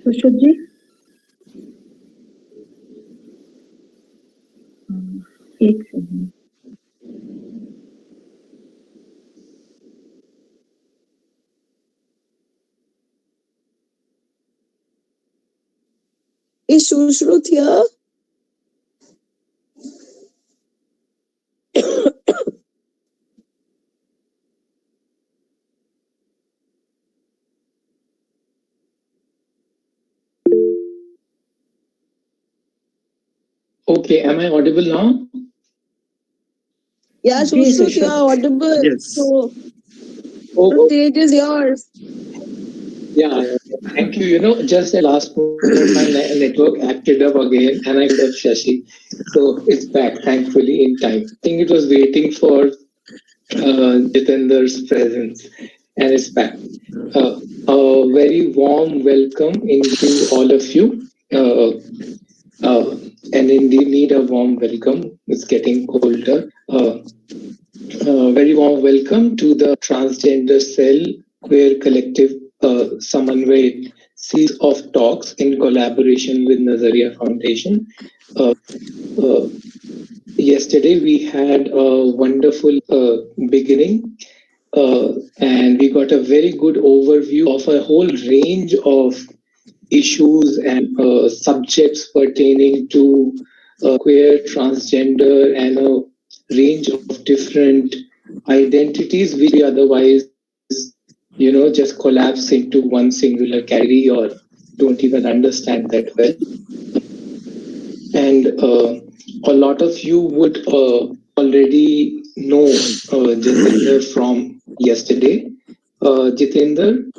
Sushruth ji? एक second. Is Sushruth here? Okay, am I audible now? Yeah, Sushruth, you are audible. Yes. So, Oh, the stage is yours. yeah, thank you. Just at last moment, my network acted up again and I could have Shashi. So it's back, thankfully, in time. I think it was waiting for Jitender's presence and it's back. A very warm welcome into all of you. And indeed need a warm welcome. It's getting colder. Very warm welcome to the Transgender Cell Queer Collective Samanvay series of talks in collaboration with Nazariya Foundation. Yesterday we had a wonderful beginning and we got a very good overview of a whole range of issues and subjects pertaining to queer, transgender, and a range of different identities which we otherwise, just collapse into one singular category or don't even understand that well. And a lot of you would already know Jitender from yesterday. Jitender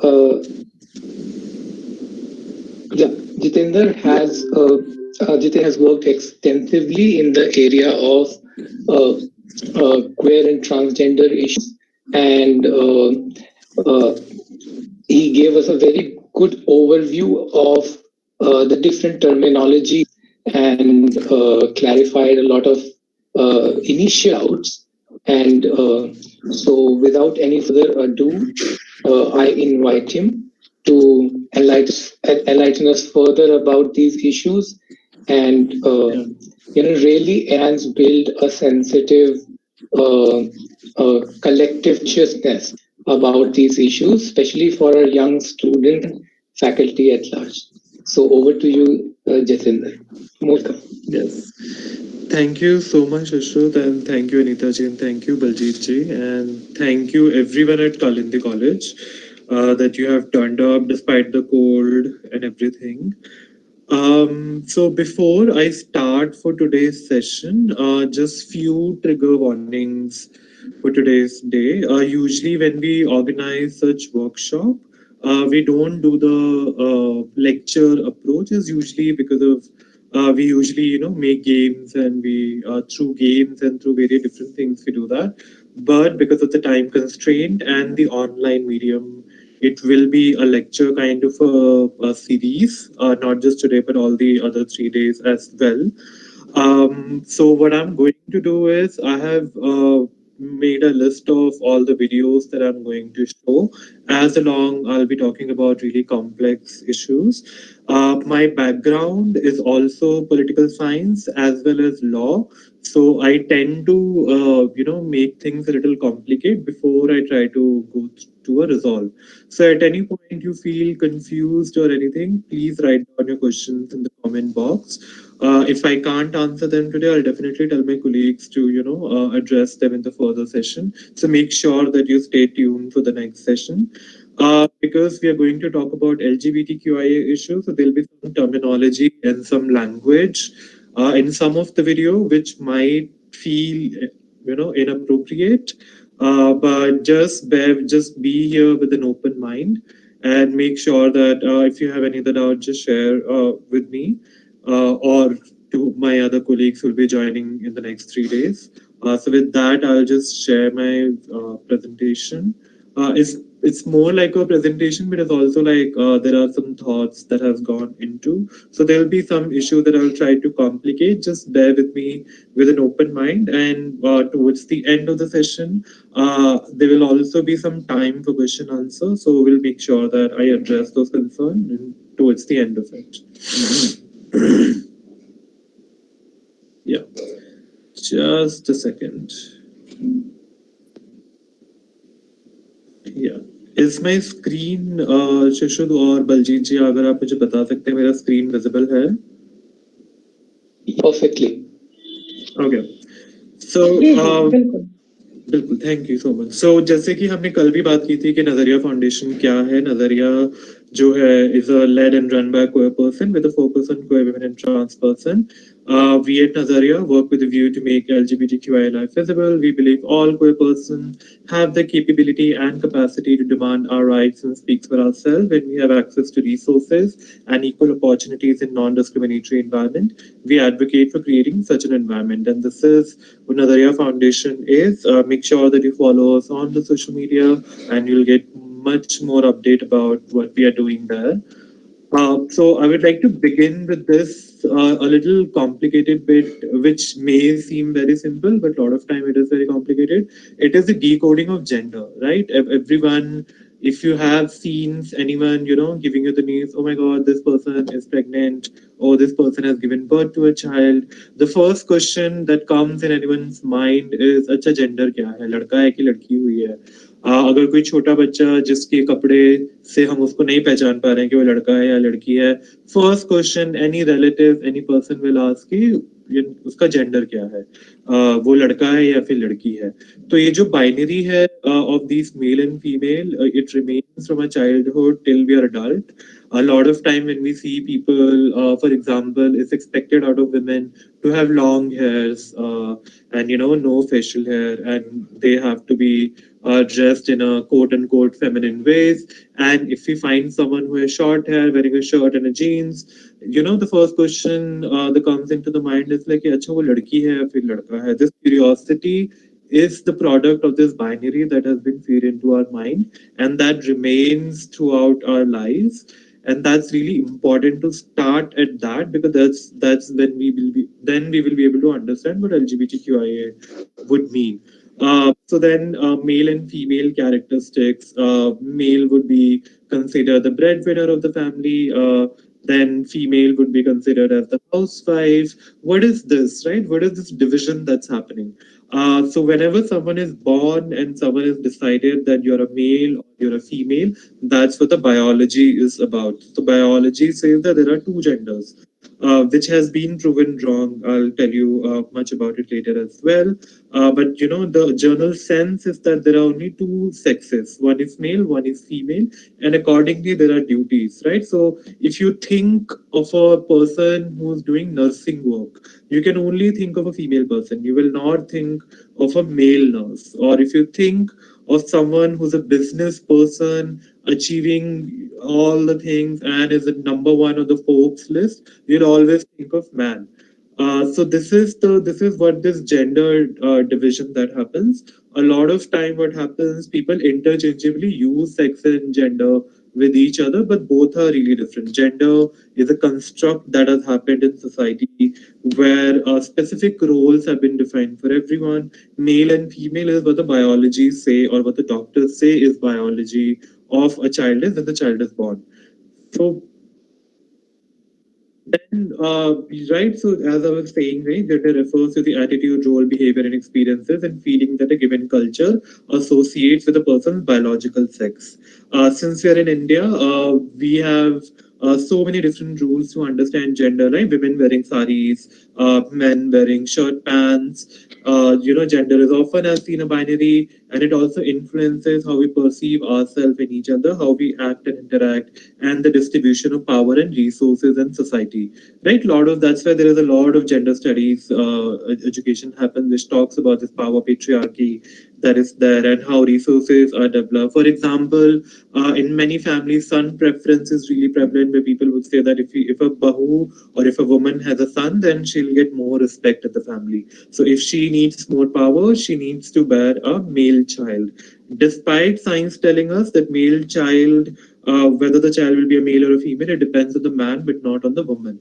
has worked extensively in the area of queer and transgender issues, and he gave us a very good overview of the different terminology and clarified a lot of initial doubts. And so, without any further ado, I invite him to enlighten us further about these issues and really enhance, build a sensitive collective consciousness about these issues, especially for our young student faculty at large. So over to you, Jatinder. Welcome. Yes. Thank you so much, Ashut, and thank you, Anita ji, and thank you, Baljit ji, and thank you everyone at Kalindi College that you have turned up despite the cold and everything. So before I start for today's session, just few trigger warnings for today's day. Usually when we organize such workshop, we don't do the lecture approach is usually because of we usually make games and we through games and through various different things we do that, but because of the time constraint and the online medium, it will be a lecture kind of a series, not just today but all the other 3 days as well. So what I'm going to do is I have made a list of all the videos that I'm going to show. As along, I'll be talking about really complex issues. My background is also political science as well as law. So I tend to, make things a little complicated before I try to go to a resolve. So at any point you feel confused or anything, please write down your questions in the comment box. If I can't answer them today, I'll definitely tell my colleagues to, address them in the further session. So make sure that you stay tuned for the next session. Because we are going to talk about LGBTQIA issues, so there'll be some terminology and some language in some of the video which might feel, inappropriate. But just be here with an open mind and make sure that if you have any other doubt, just share with me or to my other colleagues who will be joining in the next 3 days. So with that, I'll just share my presentation. it's more like a presentation, but it's also like there are some thoughts that has gone into. So there will be some issue that I'll try to complicate. Just bear with me with an open mind. And towards the end of the session, there will also be some time for question answer. So we'll make sure that I address those concerns towards the end of it. Yeah. Just a second. Yeah. Is my screen, Shishud और बलजीत जी, अगर आप मुझे बता सकते हैं मेरा screen visible है? Perfectly. Okay. So, बिल्कुल बिल्कुल, थैंक यू सो मच. सो जैसे कि हमने कल भी बात की थी कि नजरिया फाउंडेशन क्या है. नजरिया जो है is a led and run by a queer person with a focus on queer women and trans person. We at Nazaria work with a view to make LGBTQI life visible. We believe all queer persons have the capability and capacity to demand our rights and speak for ourselves when we have access to resources and equal opportunities in non-discriminatory environment. We advocate for creating such an environment, and this is what Nazaria Foundation is. Make sure that you follow us on the social media, and you'll get much more update about what we are doing there. So I would like to begin with this a little complicated bit, which may seem very simple, but a lot of time it is very complicated. It is the decoding of gender, right? Everyone, if you have seen anyone, giving you the news, oh my God, this person is pregnant, or this person has given birth to a child, the first question that comes in anyone's mind is, अच्छा gender क्या है? लड़का है कि लड़की हुई है? अगर कोई छोटा बच्चा जिसके कपड़े से हम उसको नहीं पहचान पा रहे हैं कि वो लड़का है या लड़की है, first question any relative any person will ask कि उसका जेंडर क्या है, वो लड़का है या फिर लड़की है. तो ये जो बाइनरी है of this male and female, it remains from a childhood till we are adult. A lot of time when we see people, for example, it's expected out of women to have long hairs and no facial hair, and they have to be dressed in a quote unquote feminine ways. And if we find someone who has short hair wearing a shirt and a jeans, the first question that comes into the mind is like, acha wo ladki hai ya fir ladka hai? This curiosity is the product of this binary that has been fed into our mind, and that remains throughout our lives. And that's really important to start at that, because that's when we will be able to understand what LGBTQIA would mean. So then male and female characteristics. Male would be considered the breadwinner of the family. Then female would be considered as the housewife. What is this, right? What is this division that's happening? So whenever someone is born and someone is decided that you're a male or you're a female, that's what the biology is about. So biology says that there are two genders, which has been proven wrong. I'll tell you much about it later as well. But the journal sense is that there are only two sexes. One is male, one is female, and accordingly there are duties, right? So if you think of a person who's doing nursing work, you can only think of a female person. You will not think of a male nurse. Or if you think of someone who's a business person achieving all the things and is at number one on the Forbes list, you'll always think of man. So this is what this gender division that happens. A lot of time what happens, people interchangeably use sex and gender with each other, but both are really different. Gender is a construct that has happened in society where specific roles have been defined for everyone. Male and female is what the biology say, or what the doctors say is biology of a child is when the child is born. So then, right, so as I was saying, right, gender refers to the attitude, role, behavior, and experiences and feeling that a given culture associates with a person's biological sex. Since we are in India, we have so many different rules to understand gender, right? Women wearing saris, men wearing shirt pants. Gender is often as seen a binary, and it also influences how we perceive ourselves and each other, how we act and interact, and the distribution of power and resources in society. Right? That's why there is a lot of gender studies education happens, which talks about this power patriarchy that is there and how resources are developed. For example, in many families, son preference is really prevalent, where people would say that if a bahu or if a woman has a son, then she'll she'll get more respect in the family. So if she needs more power, she needs to bear a male child. Despite science telling us that male child, whether the child will be a male or a female, it depends on the man, but not on the woman.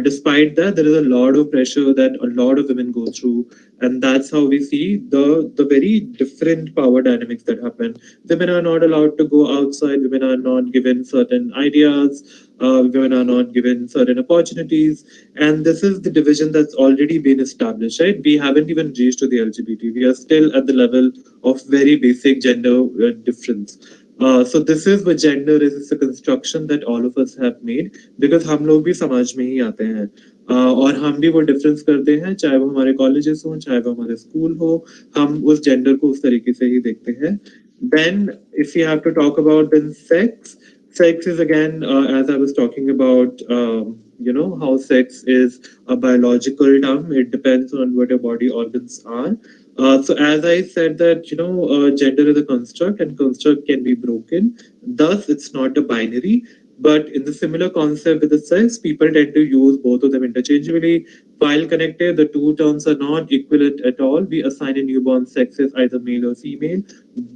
Despite that, there is a lot of pressure that a lot of women go through, and that's how we see the very different power dynamics that happen. Women are not allowed to go outside. Women are not given certain ideas. Women are not given certain opportunities, and this is the division that's already been established. Right? We haven't even reached to the LGBT. We are still at the level of very basic gender difference. So this is what gender is. It's a construction that all of us have made because हम लोग भी समाज में ही आते हैं और हम भी वो डिफरेंस करते हैं, चाहे वो हमारे कॉलेजेस हो, चाहे वो हमारे स्कूल हो, हम उस जेंडर को उस तरीके से ही देखते हैं. Then if you have to talk about then sex is again as I was talking about how sex is a biological term. It depends on what your body organs are. So as I said that gender is a construct and construct can be broken, thus it's not a binary. But in the similar concept with the sex, people tend to use both of them interchangeably. While connected, the two terms are not equivalent at all. We assign a newborn sex as either male or female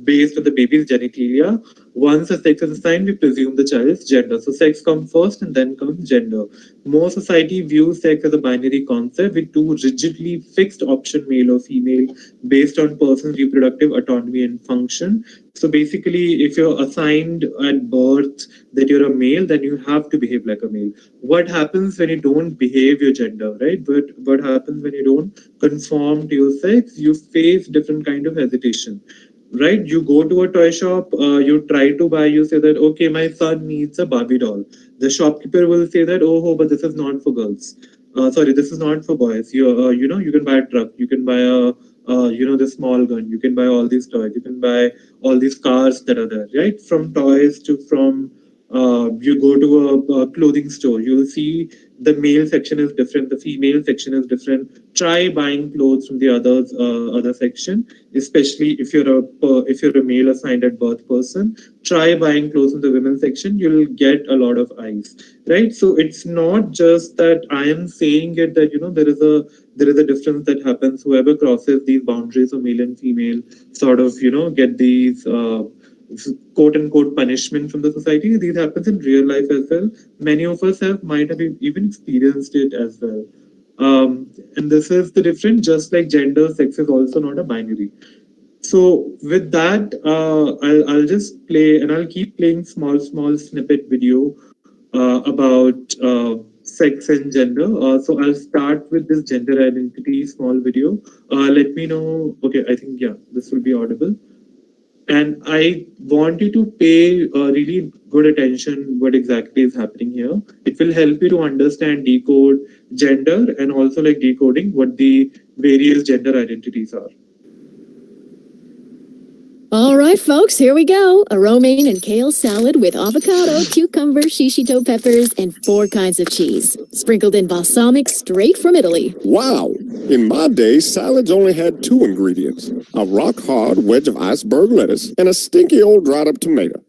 based on the baby's genitalia. Once a sex is assigned, we presume the child's gender. So sex comes first and then comes gender. Most society views sex as a binary concept with two rigidly fixed option, male or female, based on person's reproductive autonomy and function. So basically, if you're assigned at birth that you're a male, then you have to behave like a male. What happens when you don't behave your gender, right? But what happens when you don't conform to your sex? You face different kind of hesitation, right? You go to a toy shop, you try to buy, you say that, okay, my son needs a Barbie doll. The shopkeeper will say that, oh, but this is not for girls. Sorry, this is not for boys. You can buy a truck, you can buy the small gun, you can buy all these toys, you can buy all these cars that are there, right? From toys to you go to a clothing store, you'll see the male section is different, the female section is different. Try buying clothes from the other section, especially if you're a male assigned at birth person. Try buying clothes from the women's section, you'll get a lot of eyes, right? So it's not just that I am saying it that there is a difference that happens. Whoever crosses these boundaries of male and female sort of get these quote unquote punishment from the society. These happens in real life as well. Many of us might have even experienced it as well. And this is the difference. Just like gender, sex is also not a binary. So with that, I'll just play, and I'll keep playing small snippet video about sex and gender. So I'll start with this gender identity small video. Let me know. Okay, I think this will be audible. And I want you to pay really good attention what exactly is happening here. It will help you to understand, decode gender, and also like decoding what the various gender identities are. All right, folks, here we go. A romaine and kale salad with avocado, cucumber, shishito peppers, and 4 kinds of cheese. Sprinkled in balsamic straight from Italy. Wow! In my day, salads only had 2 ingredients. A rock-hard wedge of iceberg lettuce and a stinky old dried-up tomato.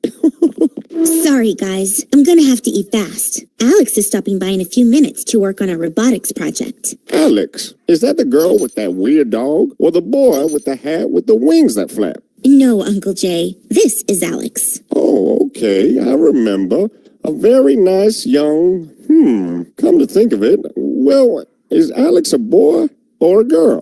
Sorry, guys. I'm gonna have to eat fast. Alex is stopping by in a few minutes to work on a robotics project. Alex? Is that the girl with that weird dog? Or the boy with the hat with the wings that flap? No, Uncle Jay. This is Alex. Oh, okay. I remember. A very nice young... Come to think of it, well, is Alex a boy or a girl?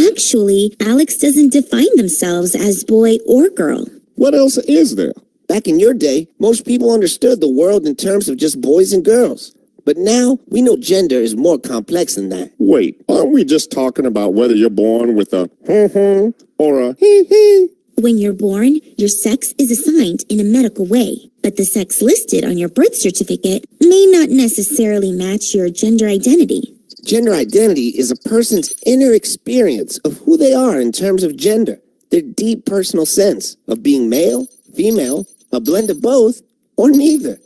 Actually, Alex doesn't define themselves as boy or girl. What else is there? Back in your day, most people understood the world in terms of just boys and girls. But now, we know gender is more complex than that. Wait, aren't we just talking about whether you're born with a or a hee? When you're born, your sex is assigned in a medical way, but the sex listed on your birth certificate may not necessarily match your gender identity. Gender identity is a person's inner experience of who they are in terms of gender, their deep personal sense of being male, female, a blend of both, or neither.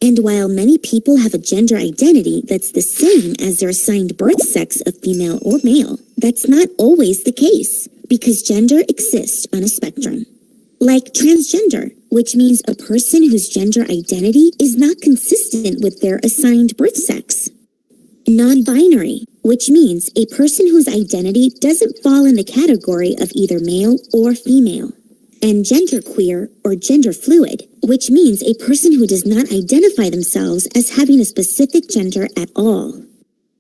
And while many people have a gender identity that's the same as their assigned birth sex of female or male, that's not always the case, because gender exists on a spectrum. Like transgender, which means a person whose gender identity is not consistent with their assigned birth sex. Non-binary, which means a person whose identity doesn't fall in the category of either male or female. And genderqueer or gender fluid, which means a person who does not identify themselves as having a specific gender at all.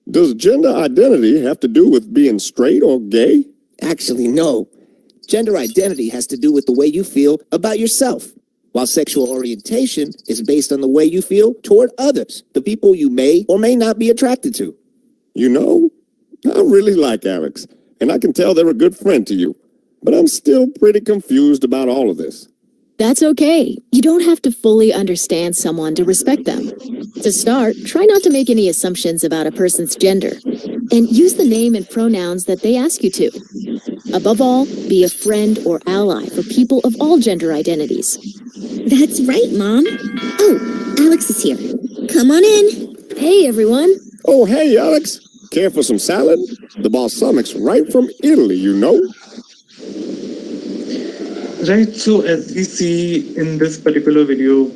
Does gender identity have to do with being straight or gay? Actually, no. Gender identity has to do with the way you feel about yourself, while sexual orientation is based on the way you feel toward others, the people you may or may not be attracted to. You know, I really like Alex, and I can tell they're a good friend to you. But I'm still pretty confused about all of this. That's okay. You don't have to fully understand someone to respect them. To start, try not to make any assumptions about a person's gender, and use the name and pronouns that they ask you to. Above all, be a friend or ally for people of all gender identities. That's right, Mom. Oh, Alex is here. Come on in. Hey, everyone. Oh, hey, Alex. Care for some salad? The balsamic's right from Italy, you know. Right, so as we see in this particular video,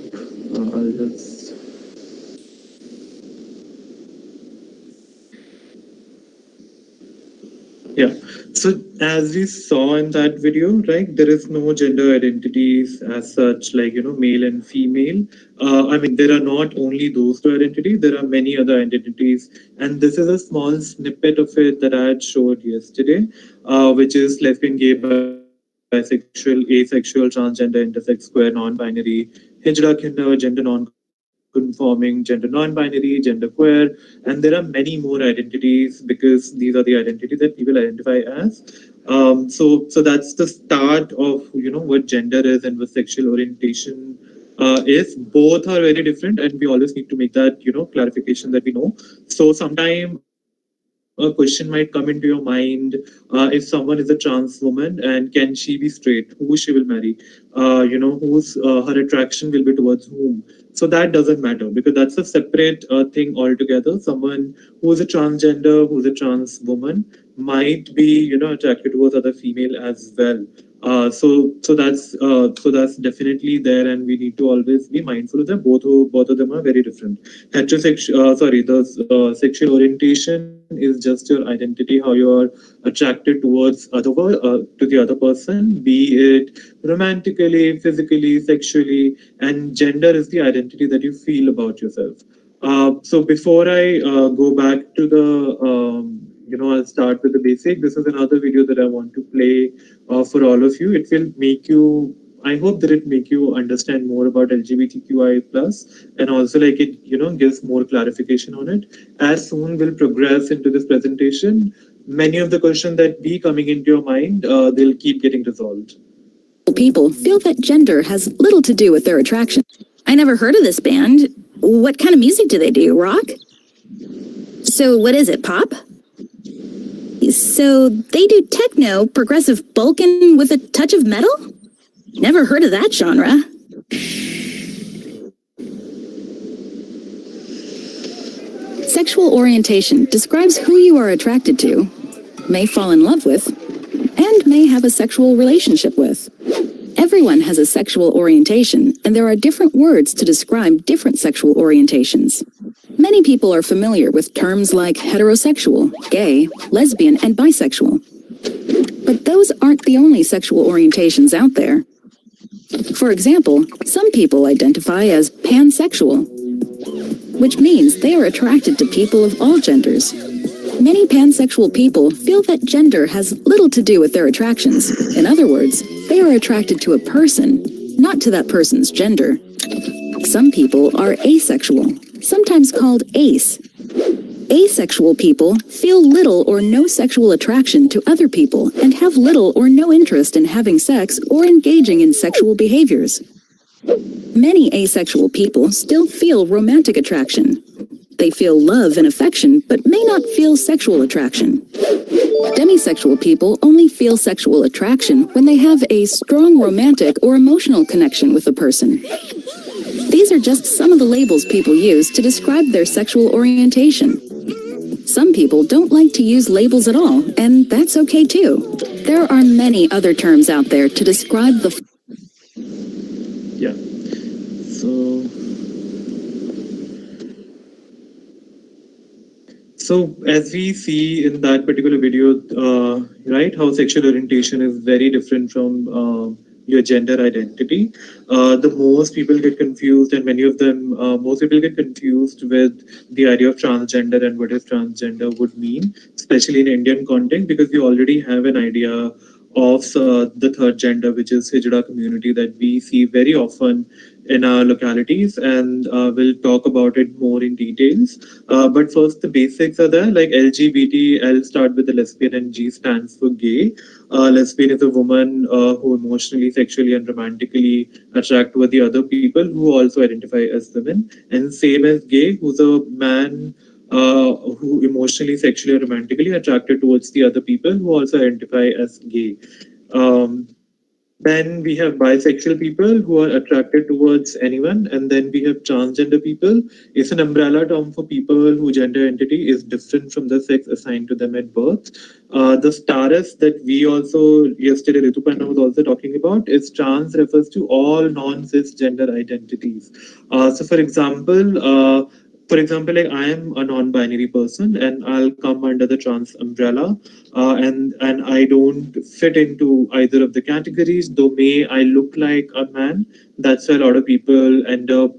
I'll just... Yeah, so as we saw in that video, right, there is no gender identities as such, like, male and female. I mean, there are not only those two identities, there are many other identities. And this is a small snippet of it that I had showed yesterday, which is lesbian, gay, bisexual, asexual, transgender, intersex, queer, non-binary, intergender, gender non-conforming, gender non-binary, gender queer, and there are many more identities because these are the identities that people identify as. So that's the start of what gender is and what sexual orientation is. Both are very different, and we always need to make that clarification that we know. So sometime a question might come into your mind, if someone is a trans woman and can she be straight, who she will marry, whose her attraction will be towards whom. So that doesn't matter because that's a separate thing altogether. Someone who is a transgender, who's a trans woman might be attracted towards other female as well. So that's definitely there, and we need to always be mindful of that. Both of them are very different. The sexual orientation is just your identity, how you are attracted towards to the other person, be it romantically, physically, sexually, and gender is the identity that you feel about yourself. So before I go back to the I'll start with the basic. This is another video that I want to play for all of you. It will make you, I hope that it make you understand more about LGBTQI+, and also like it, gives more clarification on it. As soon we'll progress into this presentation, many of the questions that be coming into your mind, they'll keep getting resolved. People feel that gender has little to do with their attraction. I never heard of this band. What kind of music do they do? Rock? So what is it, pop? So they do techno, progressive Balkan with a touch of metal? Never heard of that genre. Sexual orientation describes who you are attracted to, may fall in love with, and may have a sexual relationship with. Everyone has a sexual orientation, and there are different words to describe different sexual orientations. Many people are familiar with terms like heterosexual, gay, lesbian, and bisexual. But those aren't the only sexual orientations out there. For example, some people identify as pansexual, which means they are attracted to people of all genders. Many pansexual people feel that gender has little to do with their attractions. In other words, they are attracted to a person, not to that person's gender. Some people are asexual, sometimes called ace. Asexual people feel little or no sexual attraction to other people and have little or no interest in having sex or engaging in sexual behaviors. Many asexual people still feel romantic attraction. They feel love and affection, but may not feel sexual attraction. Demisexual people only feel sexual attraction when they have a strong romantic or emotional connection with a person. These are just some of the labels people use to describe their sexual orientation. Some people don't like to use labels at all, and that's okay too. There are many other terms out there to describe the... Yeah. So as we see in that particular video, right, how sexual orientation is very different from your gender identity. The most people get confused, and many of them, most people get confused with the idea of transgender and what is transgender would mean, especially in Indian context, because we already have an idea of the third gender, which is Hijra community that we see very often in our localities, and we'll talk about it more in details. But first, the basics are there, like LGBT. I'll start with the lesbian, and G stands for gay. Lesbian is a woman who emotionally, sexually, and romantically attract with the other people who also identify as women. And same as gay, who's a man who emotionally, sexually, or romantically attracted towards the other people who also identify as gay. Um, then we have bisexual people who are attracted towards anyone, and then we have transgender people. It's an umbrella term for people whose gender identity is different from the sex assigned to them at birth. The status that we also yesterday Ritupanna was also talking about is trans refers to all non-cisgender identities. For example, like I am a non-binary person, and I'll come under the trans umbrella, and I don't fit into either of the categories. Though may I look like a man, that's why a lot of people end up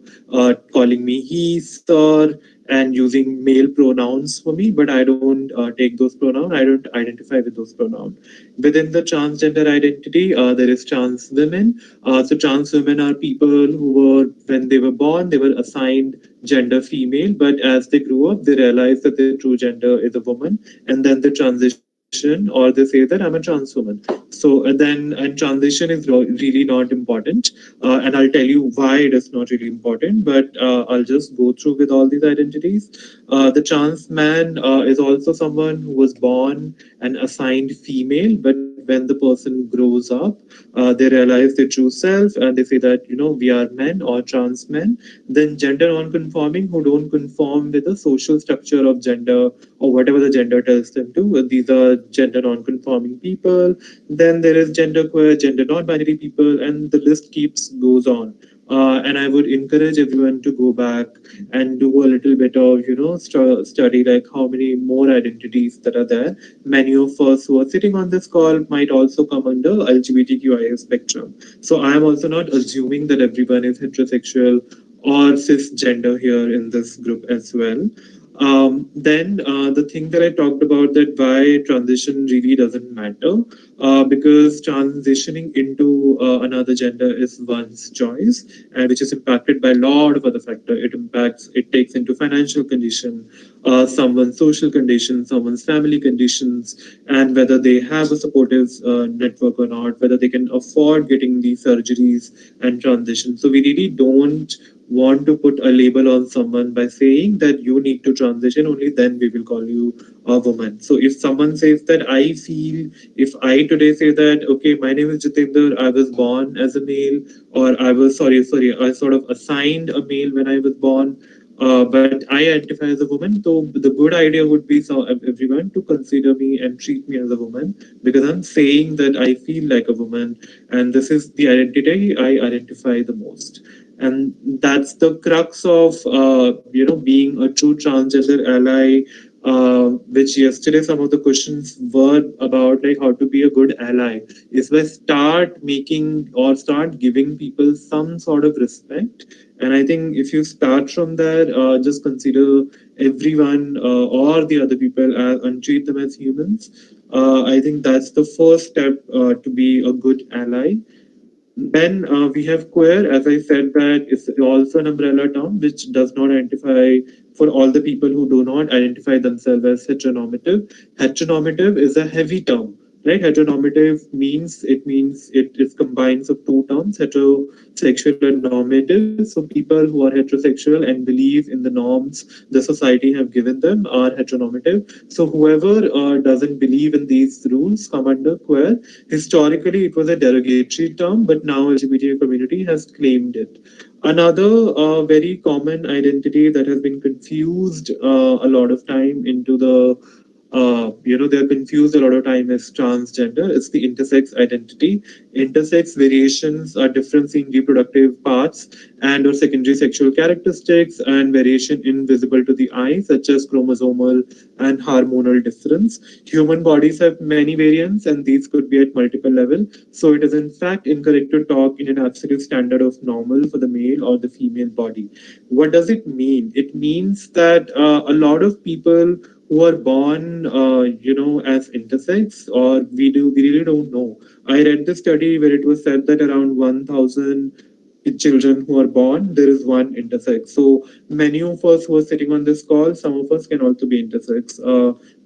calling me he, sir, and using male pronouns for me. But I don't take those pronouns. I don't identify with those pronouns. Within the transgender identity, there is trans women. So trans women are people who were, when they were born, they were assigned gender female, but as they grew up, they realized that their true gender is a woman, and then they transition, or they say that I'm a trans woman. So and transition is really not important, and I'll tell you why it is not really important. But I'll just go through with all these identities. The trans man is also someone who was born and assigned female, but when the person grows up, they realize their true self, and they say that we are men or trans men. Then gender non-conforming, who don't conform with the social structure of gender or whatever the gender tells them to. These are gender non-conforming people. Then there is gender queer, gender non-binary people, and the list goes on. And I would encourage everyone to go back and do a little bit of study, like how many more identities that are there. Many of us who are sitting on this call might also come under LGBTQIA spectrum. So I am also not assuming that everyone is heterosexual or cisgender here in this group as well. Then the thing that I talked about, that why transition really doesn't matter, because transitioning into another gender is one's choice, and which is impacted by a lot of other factors. It takes into financial condition, someone's social condition, someone's family conditions, and whether they have a supportive network or not, whether they can afford getting these surgeries and transition. So we really don't want to put a label on someone by saying that you need to transition, only then we will call you a woman. So if someone says that if I today say that, okay, my name is Jitinder, I was born as a male, or I sort of assigned a male when I was born, but I identify as a woman. So the good idea would be everyone to consider me and treat me as a woman, because I'm saying that I feel like a woman, and this is the identity I identify the most. And that's the crux of being a true transgender ally, which yesterday some of the questions were about, like how to be a good ally, is by start making or start giving people some sort of respect. And I think if you start from there, just consider everyone or the other people and treat them as humans. I think that's the first step to be a good ally. Then we have queer, as I said, that is also an umbrella term which does not identify for all the people who do not identify themselves as heteronormative. Heteronormative is a heavy term, right? Heteronormative means it is combines of two terms, heterosexual and normative. So people who are heterosexual and believe in the norms the society have given them are heteronormative. So whoever doesn't believe in these rules come under queer. Historically, it was a derogatory term, but now LGBT community has claimed it. Another very common identity that has been confused a lot of time into the they're confused a lot of time as transgender. It's the intersex identity. Intersex variations are difference in reproductive parts and or secondary sexual characteristics and variation invisible to the eye, such as chromosomal and hormonal difference. Human bodies have many variants, and these could be at multiple levels. So it is in fact incorrect to talk in an absolute standard of normal for the male or the female body. What does it mean? It means that a lot of people who are born, as intersex, or we really don't know. I read the study where it was said that around 1,000 children who are born, there is one intersex. So many of us who are sitting on this call, some of us can also be intersex,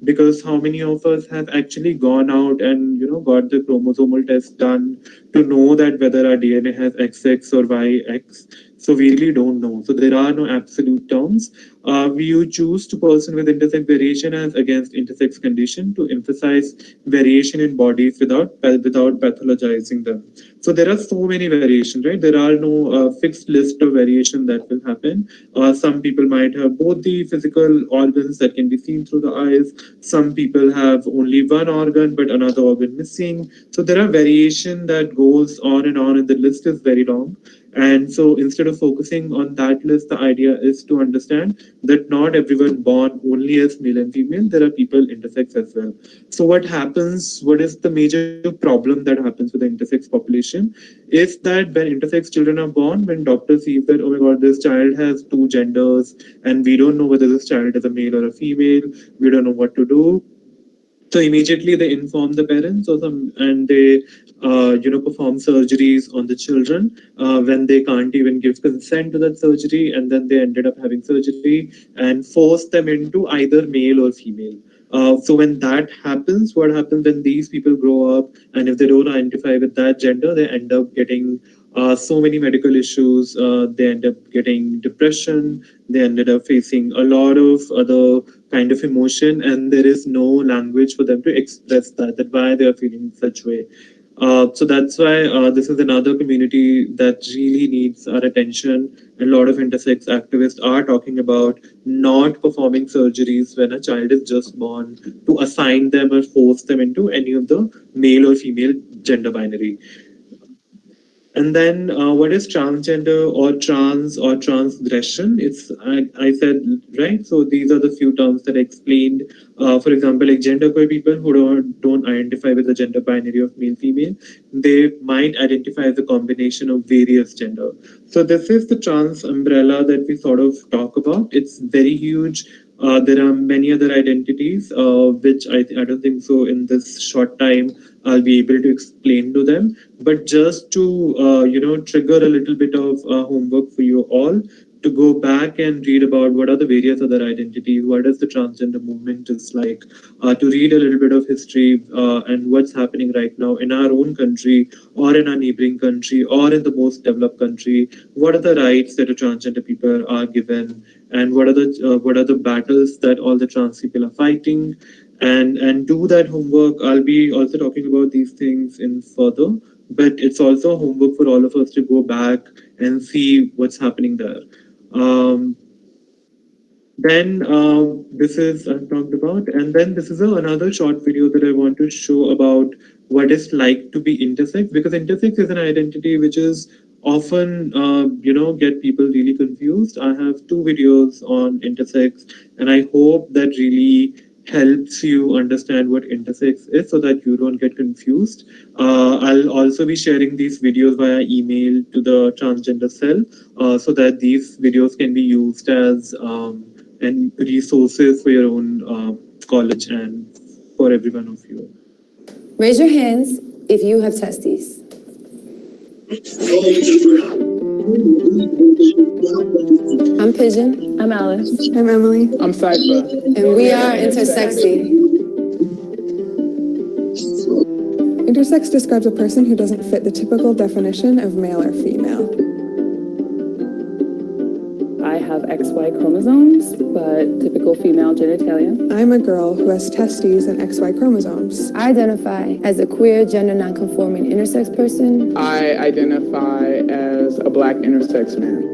because how many of us have actually gone out and got the chromosomal test done to know that whether our DNA has XX or YX. So we really don't know. So there are no absolute terms. We choose to person with intersex variation as against intersex condition to emphasize variation in bodies without pathologizing them. So there are so many variations, right? There are no fixed list of variation that will happen. Some people might have both the physical organs that can be seen through the eyes. Some people have only one organ but another organ missing. So there are variation that goes on, and the list is very long. And so instead of focusing on that list, the idea is to understand that not everyone born only as male and female, there are people intersex as well. So what is the major problem that happens with the intersex population is that when intersex children are born, when doctors see that, oh my God, this child has two genders and we don't know whether this child is a male or a female, we don't know what to do. So immediately they inform the parents and they, perform surgeries on the children when they can't even give consent to that surgery, and then they ended up having surgery and force them into either male or female. So when that happens, what happens when these people grow up and if they don't identify with that gender, they end up getting so many medical issues. They end up getting depression. They ended up facing a lot of other kind of emotion, and there is no language for them to express that why they are feeling such way. So that's why this is another community that really needs our attention. A lot of intersex activists are talking about not performing surgeries when a child is just born to assign them or force them into any of the male or female gender binary. And then what is transgender or trans or transgression? I said, right? So these are the few terms that I explained. For example, like genderqueer people who don't identify with the gender binary of male, female, they might identify as a combination of various gender. So this is the trans umbrella that we sort of talk about. It's very huge. There are many other identities, which I don't think so in this short time I'll be able to explain to them. But just to trigger a little bit of homework for you all, to go back and read about what are the various other identities, what is the transgender movement is like, to read a little bit of history and what's happening right now in our own country or in our neighboring country or in the most developed country. What are the rights that the transgender people are given, and what are the battles that all the trans people are fighting, and do that homework. I'll be also talking about these things in further, but it's also homework for all of us to go back and see what's happening there. Then this is I've talked about, and then this is another short video that I want to show about what it's like to be intersex, because intersex is an identity which is often get people really confused. I have 2 videos on intersex, and I hope that really helps you understand what intersex is so that you don't get confused. I'll also be sharing these videos via email to the transgender cell so that these videos can be used as and resources for your own college and for every one of you. Raise your hands if you have testes. I'm Pigeon. I'm Alice. I'm Emily. I'm Cypher. And we are Intersexy. Intersex describes a person who doesn't fit the typical definition of male or female. I have XY chromosomes, but typical female genitalia. I'm a girl who has testes and XY chromosomes. I identify as a queer, gender nonconforming intersex person. I identify as a Black intersex man.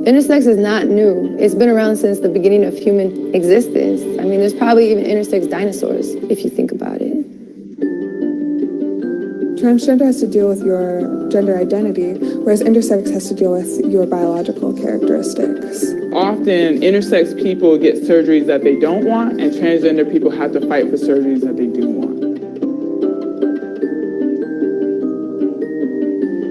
Intersex is not new. It's been around since the beginning of human existence. I mean, there's probably even intersex dinosaurs, if you think about it. Transgender has to deal with your gender identity, whereas intersex has to deal with your biological characteristics. Often, intersex people get surgeries that they don't want, and transgender people have to fight for surgeries that they do want.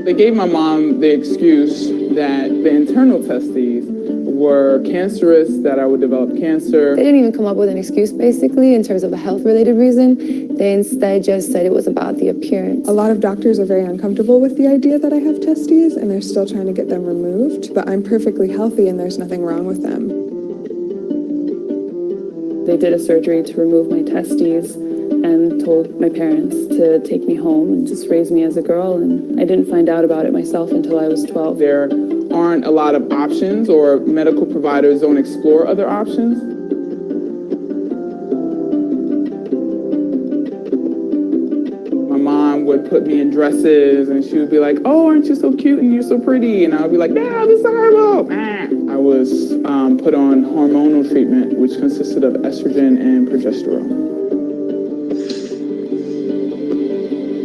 They gave my mom the excuse that the internal testes were cancerous, that I would develop cancer. They didn't even come up with an excuse, basically, in terms of a health-related reason. They instead just said it was about the appearance. A lot of doctors are very uncomfortable with the idea that I have testes, and they're still trying to get them removed, but I'm perfectly healthy and there's nothing wrong with them. They did a surgery to remove my testes and told my parents to take me home and just raise me as a girl, and I didn't find out about it myself until I was 12. There aren't a lot of options, or medical providers don't explore other options. My mom would put me in dresses and she would be like, "Oh, aren't you so cute and you're so pretty?" And I would be like, "No, this is horrible." I was put on hormonal treatment, which consisted of estrogen and progesterone.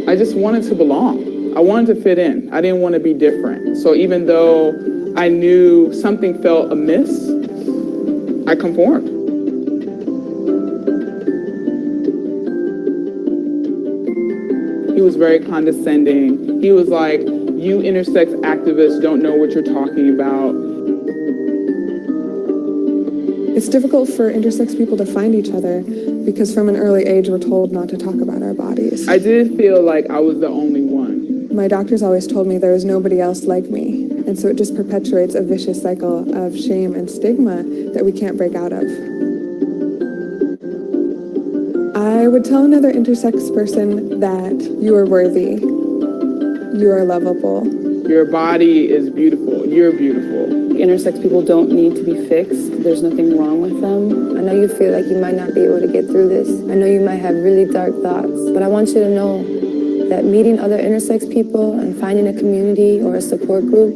I just wanted to belong. I wanted to fit in. I didn't want to be different. So even though I knew something felt amiss, I conformed. He was very condescending. He was like, "You intersex activists don't know what you're talking about." It's difficult for intersex people to find each other because from an early age we're told not to talk about our bodies. I did feel like I was the only one. My doctors always told me there was nobody else like me, and so it just perpetuates a vicious cycle of shame and stigma that we can't break out of. I would tell another intersex person that you are worthy, you are lovable. Your body is beautiful. You're beautiful. Intersex people don't need to be fixed. There's nothing wrong with them. I know you feel like you might not be able to get through this. I know you might have really dark thoughts, but I want you to know that meeting other intersex people and finding a community or a support group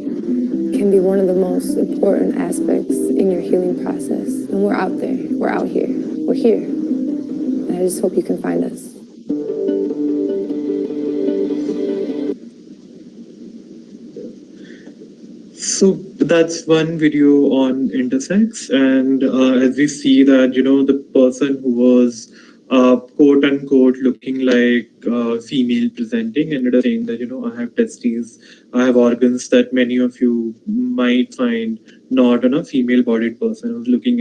can be one of the most important aspects in your healing process. And we're out there. We're out here. We're here. And I just hope you can find us. So that's one video on intersex, and as we see that, the person who was quote unquote looking like female presenting ended up saying that, I have testes, I have organs that many of you might find not on a female bodied person who's looking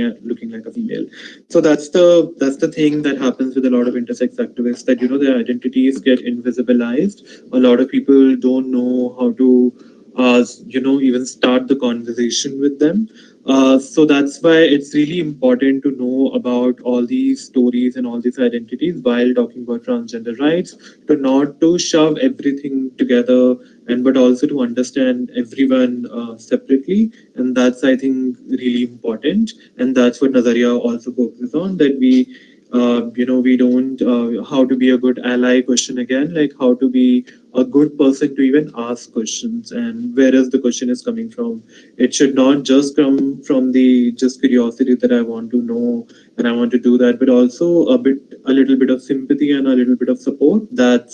like a female. So that's the thing that happens with a lot of intersex activists, that, their identities get invisibilized. A lot of people don't know how to even start the conversation with them. So that's why it's really important to know about all these stories and all these identities while talking about transgender rights, to shove everything together, but also to understand everyone separately. And that's, I think, really important. And that's what Nazaria also focuses on, that we don't, how to be a good ally question again, like how to be a good person to even ask questions and where is the question is coming from. It should not just come from the just curiosity that I want to know and I want to do that, but also a little bit of sympathy and a little bit of support. That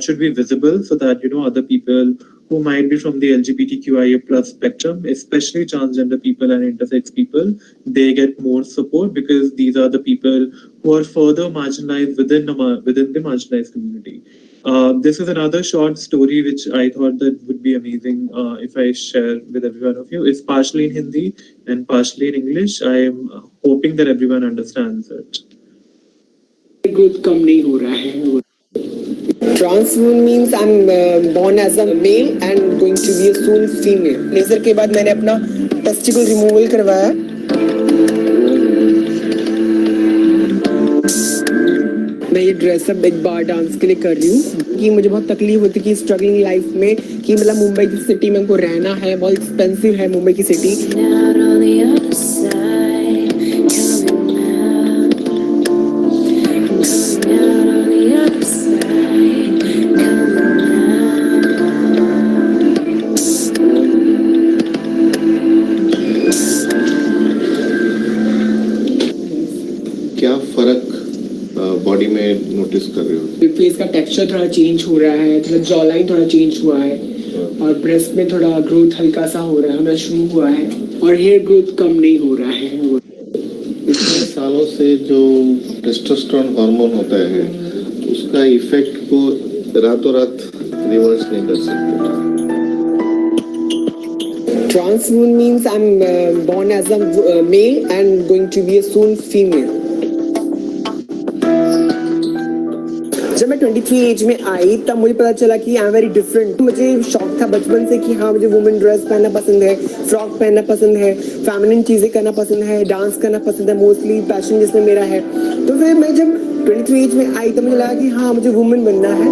should be visible so that, other people who might be from the LGBTQIA plus spectrum, especially transgender people and intersex people, they get more support because these are the people who are further marginalized within the marginalized community. This is another short story which I thought that would be amazing if I share with every one of you. It's partially in Hindi and partially in English. I am hoping that everyone understands it. Transwoman means I'm born as a male and going to be a soon female. Laser के बाद मैंने अपना testicle removal करवाया. मैं ये dress up एक बार dance के लिए कर रही हूँ कि मुझे बहुत तकलीफ होती कि स्ट्रगलिंग लाइफ में कि मतलब मुंबई की सिटी में हमको रहना है, बहुत एक्सपेंसिव है मुंबई की सिटी. नोटिस कर रहे हो? फेस का टेक्सचर थोड़ा चेंज हो रहा है, थोड़ा जॉ लाइन थोड़ा चेंज हुआ है और ब्रेस्ट में थोड़ा ग्रोथ हल्का सा हो रहा है, होना शुरू हुआ है और हेयर ग्रोथ कम नहीं हो रहा है। इतने सालों से जो टेस्टोस्टेरोन हार्मोन होता है उसका इफेक्ट को रातों रात रिवर्स नहीं कर सकते। Trans means I'm born as a male and going to be a soon female. जब मैं 23 एज में आई तब मुझे पता चला कि आई एम वेरी डिफरेंट। मुझे शौक था बचपन से कि हाँ मुझे वुमेन ड्रेस पहनना पसंद है, फ्रॉक पहनना पसंद है, फेमिनिन चीजें करना पसंद है, डांस करना पसंद है, मोस्टली पैशन जिसमें मेरा है। तो फिर मैं जब 23 एज में आई तब मुझे लगा कि हाँ मुझे वुमेन बनना है।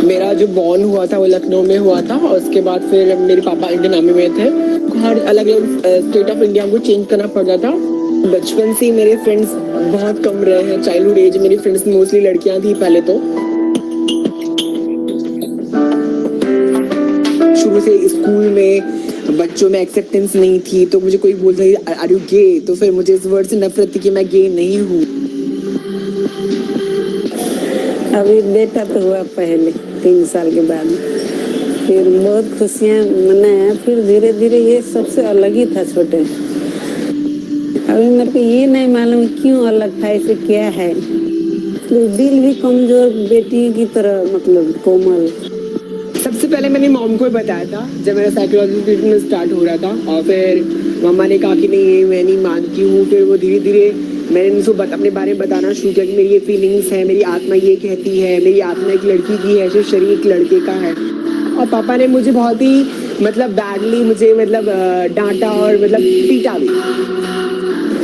मेरा जो बॉर्न हुआ था वो लखनऊ में हुआ था और उसके बाद फिर मेरे पापा इंडियन आर्मी में थे। हर अलग अलग स्टेट ऑफ इंडिया को चेंज करना पड़ता था। बचपन से मेरे फ्रेंड्स बहुत कम रहे हैं। चाइल्डहुड एज मेरी फ्रेंड्स मोस्टली लड़कियां थी पहले तो। शुरू से स्कूल में बच्चों में एक्सेप्टेंस नहीं थी तो मुझे कोई बोलता है आर यू गे, तो फिर मुझे इस वर्ड से नफरत थी कि मैं गे नहीं हूँ। अभी बेटा तो हुआ पहले 3 साल के बाद, फिर बहुत खुशियाँ मनाया। फिर धीरे धीरे ये सबसे अलग ही था छोटे। अभी मेरे को ये नहीं मालूम क्यों अलग था, इसे क्या है। तो दिल भी कमजोर बेटी की तरह, मतलब कोमल। सबसे पहले मैंने मॉम को बताया था जब मेरा साइकोलॉजी ट्रीटमेंट स्टार्ट हो रहा था और फिर मम्मा ने कहा कि नहीं मैं नहीं मानती हूँ। फिर वो धीरे धीरे मैंने उनको अपने बारे में बताना शुरू किया कि मेरी ये फीलिंग्स है, मेरी आत्मा ये कहती है, मेरी आत्मा एक लड़की की है, जो शरीर एक लड़के का है। और पापा ने मुझे बहुत ही मतलब बैडली मुझे मतलब डांटा और मतलब पीटा भी,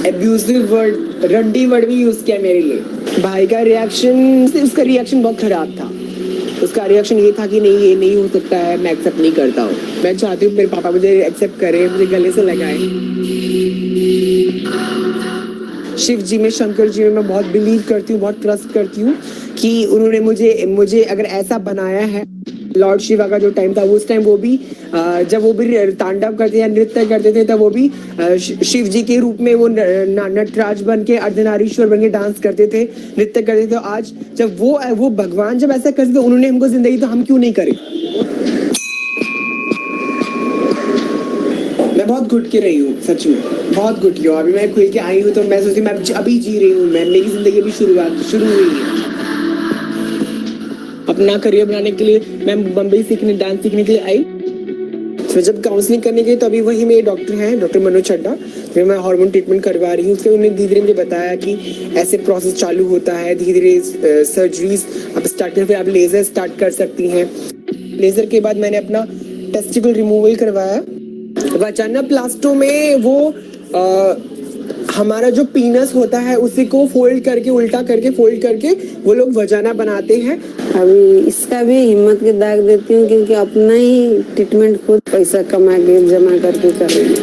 एब्यूजिव वर्ड, रंडी वर्ड भी यूज किया मेरे लिए। भाई का रिएक्शन, उसका रिएक्शन बहुत खराब था। उसका रिएक्शन ये था कि नहीं ये नहीं हो सकता है, मैं एक्सेप्ट नहीं करता हूँ। मैं चाहती हूँ मेरे पापा मुझे एक्सेप्ट करें, मुझे गले से लगाए। शिव जी में, शंकर जी में मैं बहुत बिलीव करती हूँ, बहुत ट्रस्ट करती हूँ कि उन्होंने मुझे अगर ऐसा बनाया है। लॉर्ड शिवा का जो टाइम था उस टाइम वो भी जब वो भी तांडव करते या नृत्य करते थे तब वो भी शिव जी के रूप में वो नटराज बन के अर्धनारीश्वर बन के डांस करते थे, नृत्य करते थे। तो आज जब वो भगवान जब ऐसा करते थे, उन्होंने हमको जिंदगी, तो हम क्यों नहीं करें। मैं बहुत घुट के रही हूँ, सच में बहुत घुट के हूँ। अभी मैं खुल के आई हूँ तो मैं सोचती मैं अभी जी रही हूँ, मेरी जिंदगी अभी शुरू हुई है। अपना करियर बनाने के लिए मैं बम्बई सीखने, डांस सीखने के लिए आई। तो जब काउंसलिंग करने गई तो अभी वही मेरे डॉक्टर हैं, डॉक्टर मनोज चड्डा, फिर मैं हार्मोन ट्रीटमेंट करवा रही हूँ। उसके उन्होंने धीरे धीरे मुझे बताया कि ऐसे प्रोसेस चालू होता है, धीरे धीरे सर्जरीज आप स्टार्ट करें, फिर आप लेजर स्टार्ट कर सकती हैं। लेजर के बाद मैंने अपना टेस्टिकल रिमूवल करवाया। वजाना प्लास्टो में वो हमारा जो पीनस होता है उसी को फोल्ड करके, उल्टा करके फोल्ड करके वो लोग वजाना बनाते हैं। अभी इसका भी हिम्मत की दाग देती हूँ क्योंकि अपना ही ट्रीटमेंट खुद पैसा कमा के जमा करके कर रही हूँ।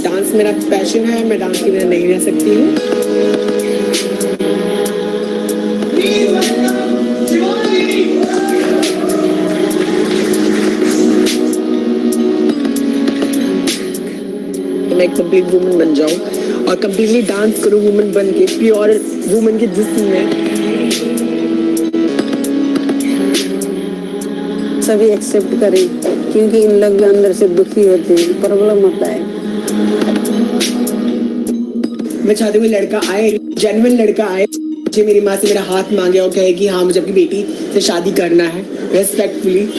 डांस मेरा पैशन है, मैं डांस के बिना नहीं रह सकती हूँ। मैं एक कंप्लीट वुमन बन जाऊं और कंप्लीटली डांस करूं वुमन बन के, प्योर वुमन के जिस्म में। सभी एक्सेप्ट करें क्योंकि इन लोग भी अंदर से दुखी होते हैं, प्रॉब्लम होता है। मैं चाहती हूँ लड़का आए, जेन्युइन लड़का आए, जो मेरी माँ से मेरा हाथ मांगे और कहे कि हाँ मुझे अपनी बेटी से शादी करना है, रेस्पेक्टफुली।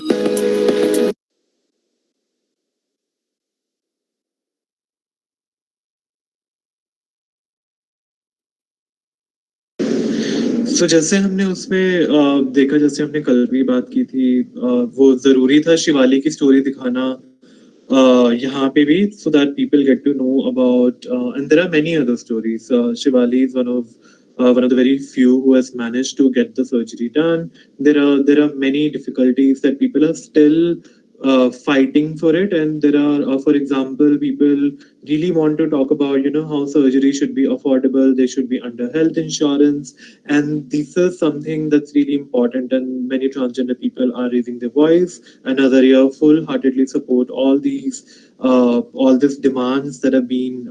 तो जैसे हमने उसमें देखा, जैसे हमने कल भी बात की थी, वो जरूरी था शिवाली की स्टोरी दिखाना यहाँ पे भी, so that people get to know about and there are many other stories. Shivali is one of the very few who has managed to get the surgery done. There are many difficulties that people are still fighting for it. And there are, for example, people really want to talk about, how surgery should be affordable, they should be under health insurance. And this is something that's really important. And many transgender people are raising their voice. And Azaria full-heartedly support all these demands that are being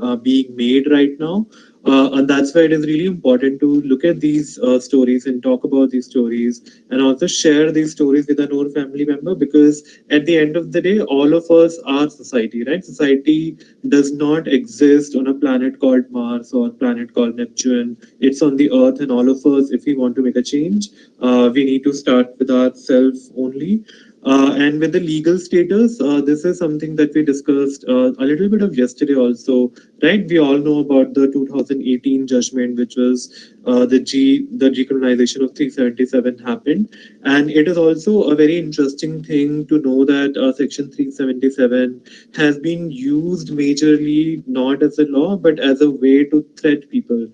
made right now. And that's why it is really important to look at these stories and talk about these stories, and also share these stories with an own family member, because at the end of the day, all of us are society, right? Society does not exist on a planet called Mars or a planet called Neptune. It's on the Earth, and all of us, if we want to make a change, we need to start with ourselves only. And with the legal status, this is something that we discussed a little bit of yesterday also, right? We all know about the 2018 judgment, which was the decriminalization of 377 happened. And it is also a very interesting thing to know that Section 377 has been used majorly not as a law, but as a way to threat people.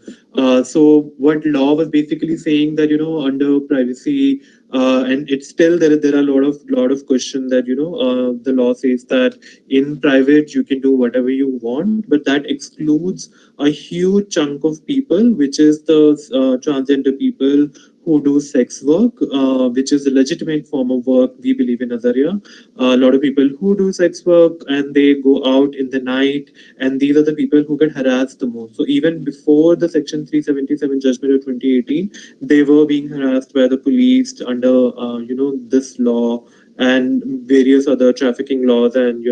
So what law was basically saying that, under privacy, and it's still there are a lot of questions that the law says that in private you can do whatever you want, but that excludes a huge chunk of people, which is the transgender people who do sex work, which is a legitimate form of work, we believe in Azaria. A lot of people who do sex work and they go out in the night, and these are the people who get harassed the most. So even before the Section 377 judgment of 2018, they were being harassed by the police under this law and various other trafficking laws, and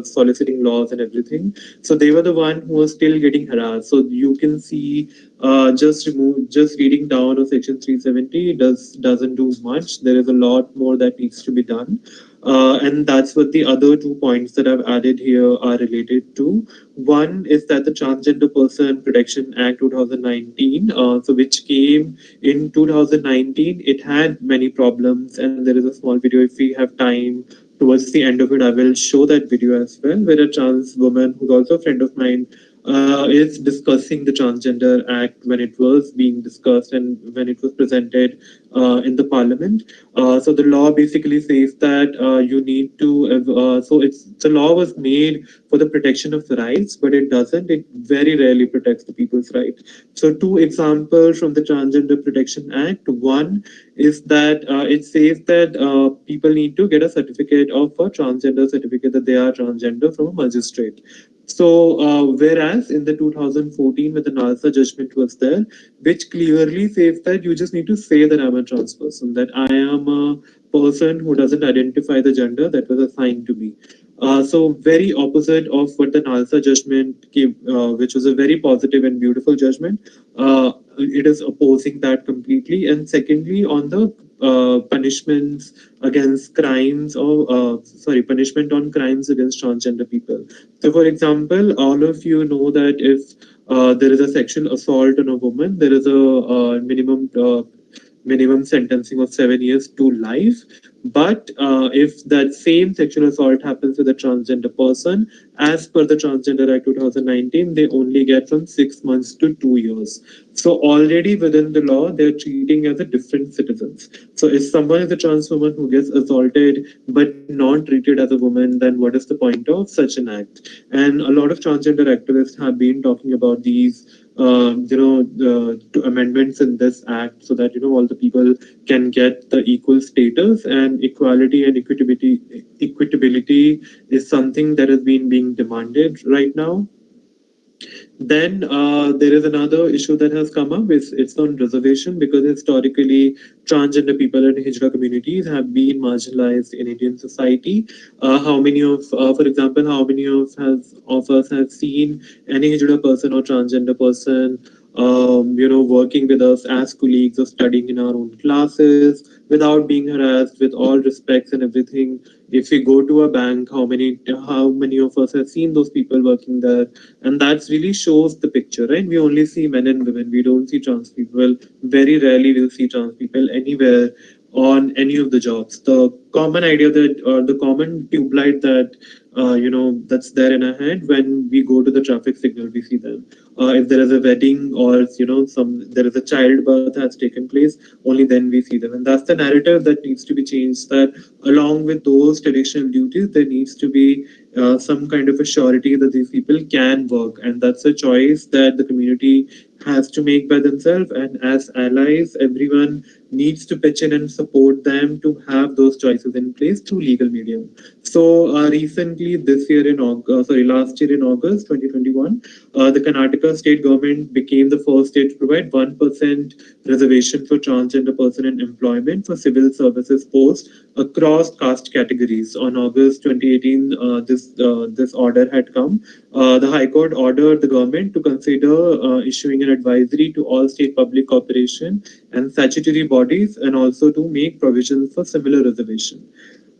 soliciting laws and everything. So they were the one who was still getting harassed. So you can see, just reading down of Section 370 doesn't do much. There is a lot more that needs to be done. And that's what the other 2 points that I've added here are related to. One is that the Transgender Person Protection Act 2019, which came in 2019, it had many problems, and there is a small video. If we have time towards the end of it, I will show that video as well, where a trans woman, who's also a friend of mine, is discussing the Transgender Act when it was being discussed and when it was presented in the parliament. So the law basically says that you need to, the law was made for the protection of rights, but it doesn't. It very rarely protects the people's rights. So 2 examples from the Transgender Protection Act. One is that it says that people need to get a certificate of a transgender certificate that they are transgender from a magistrate. So whereas in the 2014, when the NALSA judgment was there, which clearly says that you just need to say that I'm a trans person, that I am a person who doesn't identify the gender that was assigned to me. So very opposite of what the NALSA judgment gave, which was a very positive and beautiful judgment. It is opposing that completely. And secondly, on the punishments against crimes, punishment on crimes against transgender people. So for example, all of you know that if there is a sexual assault on a woman, there is a minimum sentencing of 7 years to life. But if that same sexual assault happens with a transgender person, as per the Transgender Act 2019, they only get from 6 months to 2 years. So already within the law, they're treating as a different citizens. So if someone is a trans woman who gets assaulted but not treated as a woman, then what is the point of such an act? And a lot of transgender activists have been talking about these amendments in this act, so that all the people can get the equal status, and equality and equitability is something that has been being demanded right now. Then there is another issue that has come up. It's on reservation, because historically transgender people and Hijra communities have been marginalized in Indian society. How many of, for example, how many of us have seen any Hijra person or transgender person, working with us as colleagues or studying in our own classes without being harassed, with all respects and everything? If we go to a bank, how many of us have seen those people working there? And that really shows the picture, right? We only see men and women. We don't see trans people. Very rarely we'll see trans people anywhere. on any of the jobs. The common idea that, or the common tube light that, that's there in our head when we go to the traffic signal, we see them. If there is a wedding or, there is a childbirth has taken place, only then we see them. And that's the narrative that needs to be changed, that along with those traditional duties, there needs to be some kind of a surety that these people can work. And that's a choice that the community has to make by themselves. And as allies, everyone needs to pitch in and support them to have those choices in place through legal medium. So recently, last year in August 2021, the Karnataka state government became the first state to provide 1% reservation for transgender person in employment for civil services posts across caste categories. On August 2018, this order had come. The High Court ordered the government to consider issuing an advisory to all state public corporation and statutory bodies, and also to make provisions for similar reservation.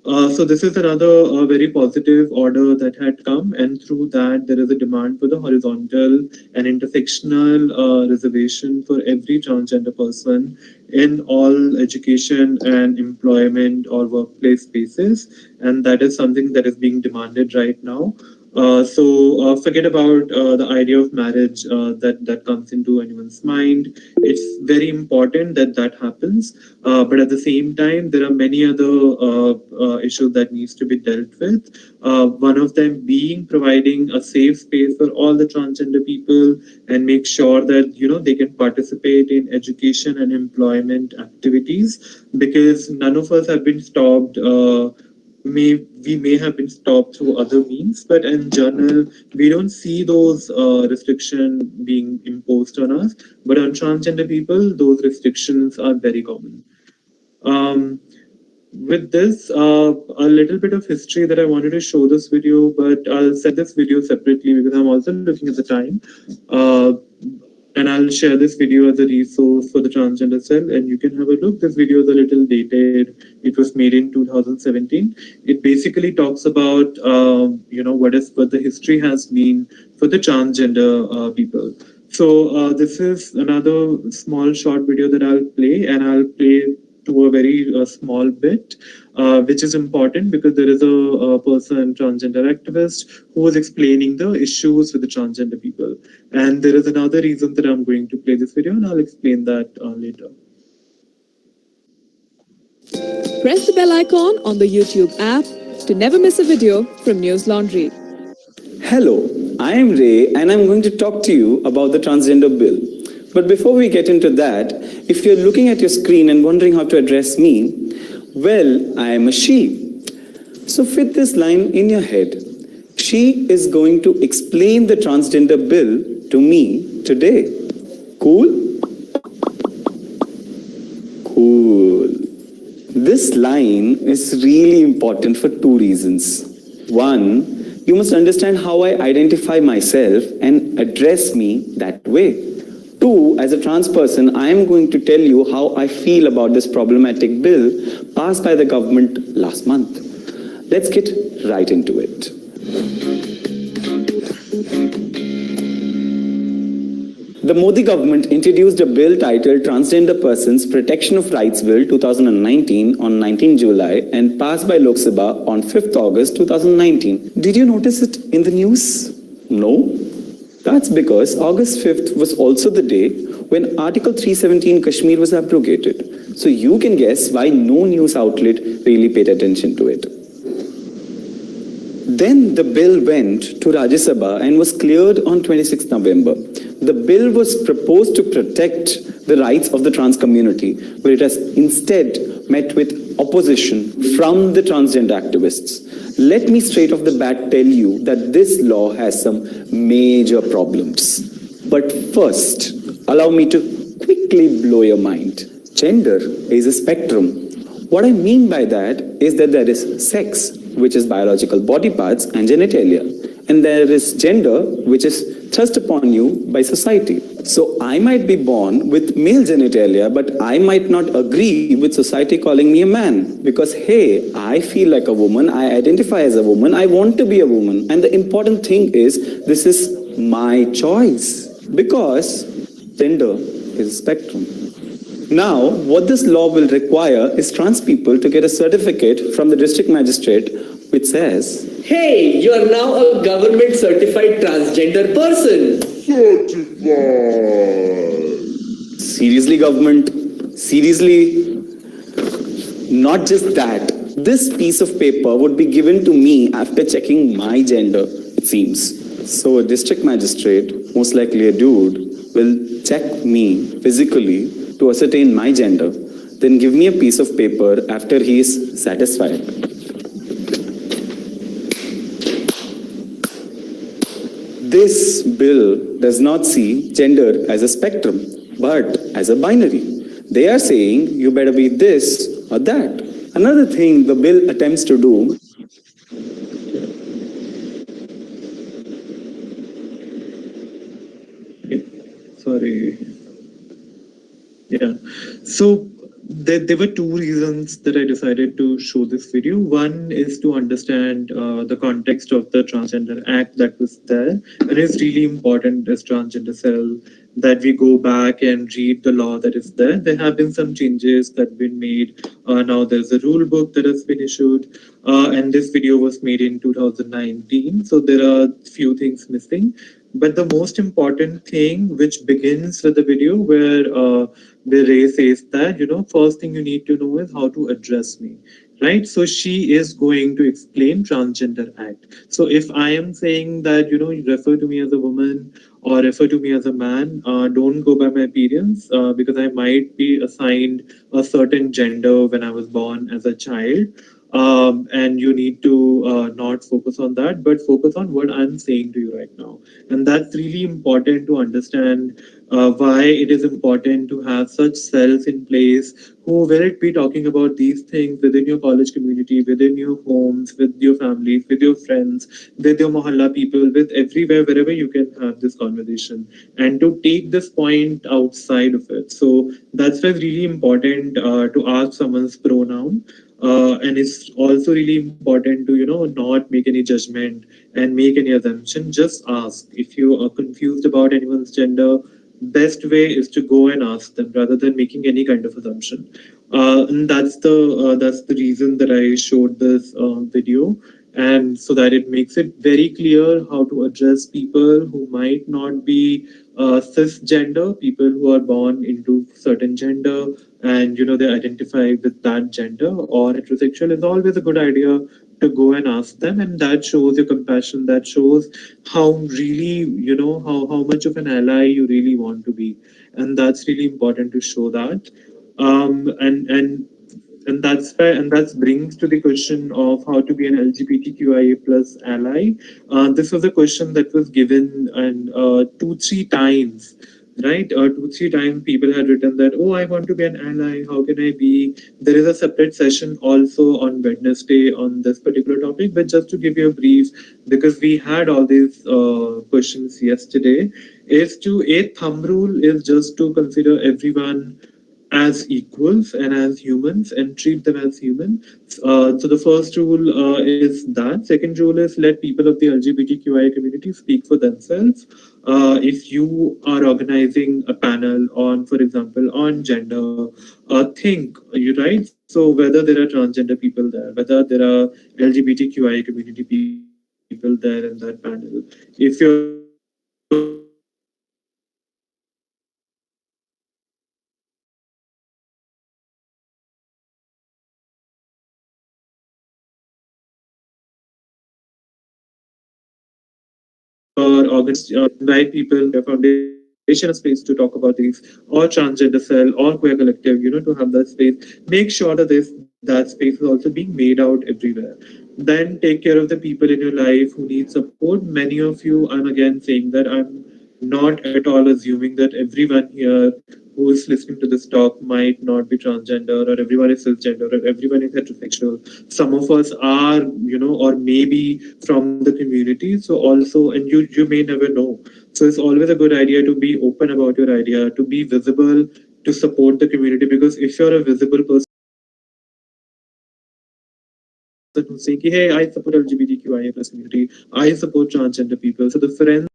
So this is another very positive order that had come, and through that there is a demand for the horizontal and intersectional reservation for every transgender person in all education and employment or workplace spaces, and that is something that is being demanded right now. So forget about the idea of marriage that comes into anyone's mind. It's very important that that happens, but at the same time, there are many other issues that needs to be dealt with. One of them being providing a safe space for all the transgender people and make sure that they can participate in education and employment activities, because none of us have been stopped. We may have been stopped through other means, but in general, we don't see those restrictions being imposed on us. But on transgender people, those restrictions are very common. With this, a little bit of history that I wanted to show this video, but I'll set this video separately because I'm also looking at the time. And I'll share this video as a resource for the transgender cell, and you can have a look. This video is a little dated. It was made in 2017. It basically talks about, what the history has been for the transgender people. So this is another small short video that I'll play, and I'll play to a very small bit, which is important because there is a person, transgender activist, who was explaining the issues with the transgender people. And there is another reason that I'm going to play this video, and I'll explain that later. Press the bell icon on the YouTube app to never miss a video from News Laundry. Hello, I am Ray, and I'm going to talk to you about the transgender bill. But before we get into that, if you're looking at your screen and wondering how to address me, well, I am a she. So fit this line in your head. She is going to explain the transgender bill to me today. Cool? Cool. This line is really important for two reasons. One, you must understand how I identify myself and address me that way. Two, as a trans person, I am going to tell you how I feel about this problematic bill passed by the government last month. Let's get right into it. The Modi government introduced a bill titled Transgender Persons Protection of Rights Bill 2019 on 19 July and passed by Lok Sabha on 5th August 2019. Did you notice it in the news? No? That's because August 5th was also the day when Article 317 Kashmir was abrogated. So you can guess why no news outlet really paid attention to it. Then the bill went to Rajya Sabha and was cleared on 26 November. The bill was proposed to protect the rights of the trans community, but it has instead met with opposition from the transgender activists. Let me straight off the bat tell you that this law has some major problems. But first, allow me to quickly blow your mind. Gender is a spectrum. What I mean by that is that there is sex, which is biological body parts and genitalia. And there is gender, which is thrust upon you by society. So I might be born with male genitalia, but I might not agree with society calling me a man. Because, hey, I feel like a woman, I identify as a woman, I want to be a woman. And the important thing is, this is my choice. Because gender is a spectrum. Now, what this law will require is trans people to get a certificate from the district magistrate which says, Hey, you are now a government certified transgender person. seriously, government? Seriously? Not just that, this piece of paper would be given to me after checking my gender, it seems. So a district magistrate, most likely a dude, will check me physically to ascertain my gender, then give me a piece of paper after he is satisfied. This bill does not see gender as a spectrum, but as a binary. They are saying you better be this or that. Another thing the bill attempts to do Sorry. Yeah. So there were two reasons that I decided to show this video. One is to understand the context of the Transgender Act that was there. And it's really important as Transgender Cell that we go back and read the law that is there. There have been some changes that have been made. Now there's a rule book that has been issued. And this video was made in 2019. So there are few things missing. But the most important thing, which begins with the video where Ray says that, first thing you need to know is how to address me, right? So she is going to explain Transgender Act. So if I am saying that, you refer to me as a woman or refer to me as a man, don't go by my appearance because I might be assigned a certain gender when I was born as a child. And you need to not focus on that, but focus on what I'm saying to you right now. And that's really important to understand why it is important to have such cells in place who will it be talking about these things within your college community, within your homes, with your families, with your friends, with your mohalla people, with everywhere, wherever you can have this conversation, and to take this point outside of it. So that's why it's really important to ask someone's pronoun. And it's also really important to not make any judgment and make any assumption. Just ask. If you are confused about anyone's gender, best way is to go and ask them rather than making any kind of assumption. And that's the reason that I showed this video, and so that it makes it very clear how to address people who might not be cisgender, people who are born into certain gender, and they identify with that gender or heterosexual. Is always a good idea to go and ask them, and that shows your compassion, that shows how really how much of an ally you really want to be, and that's really important to show that. And that's why, and that brings to the question of how to be an LGBTQIA plus ally. This was a question that was given, and 2-3 times, right? 2-3 times people had written that, oh, I want to be an ally. How can I be? There is a separate session also on Wednesday on this particular topic. But just to give you a brief, because we had all these questions yesterday, is to a thumb rule is just to consider everyone as equals and as humans and treat them as human. So the first rule is that. Second rule is let people of the LGBTQIA community speak for themselves. If you are organizing a panel on, for example, on gender, think, you right? So whether there are transgender people there, whether there are LGBTQIA community people there in that panel, if you're invite people, their foundation a space to talk about these, or transgender cell, or queer collective, to have that space. Make sure that that space is also being made out everywhere. Then take care of the people in your life who need support. Many of you, I'm again saying that I'm not at all assuming that everyone here who is listening to this talk might not be transgender, or everyone is cisgender, or everyone is heterosexual. Some of us are, or maybe from the community. So also, and you may never know. So it's always a good idea to be open about your idea, to be visible, to support the community, because if you're a visible person who's saying, hey, I support LGBTQIA plus community, I support transgender people. So the friends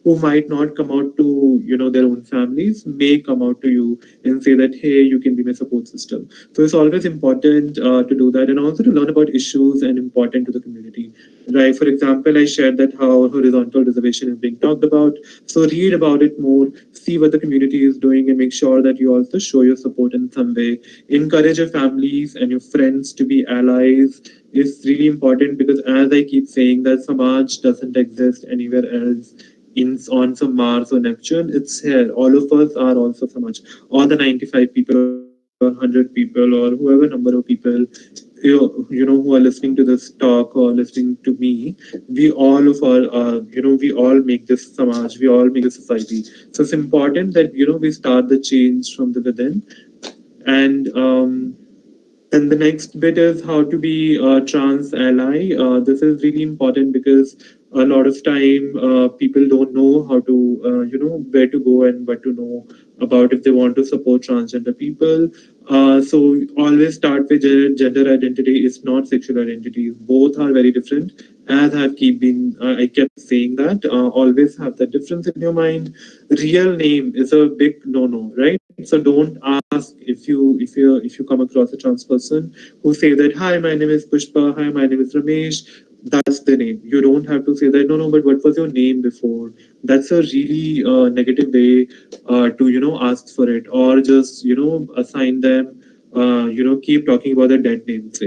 who might not come out to their own families may come out to you and say that, hey, you can be my support system. So it's always important to do that, and also to learn about issues and important to the community. Right. For example, I shared that how horizontal reservation is being talked about. So read about it more, see what the community is doing, and make sure that you also show your support in some way. Encourage your families and your friends to be allies is really important, because as I keep saying, that Samaj doesn't exist anywhere else on some Mars or Neptune. It's here. All of us are also Samaj. All the 95 people or 100 people or whoever number of people who are listening to this talk or listening to me, we all of our we all make this Samaj, we all make a society. So it's important that we start the change from the within. And the next bit is how to be a trans ally. This is really important because a lot of time people don't know how to, where to go and what to know about if they want to support transgender people. So always start with gender identity is not sexual identity. Both are very different. As I kept saying that, always have that difference in your mind. Real name is a big no-no, right? So don't ask if you come across a trans person who say that, hi, my name is Pushpa, hi, my name is Ramesh. That's the name. You don't have to say that, no, but what was your name before? That's a really negative way to ask for it, or just assign them keep talking about the dead names.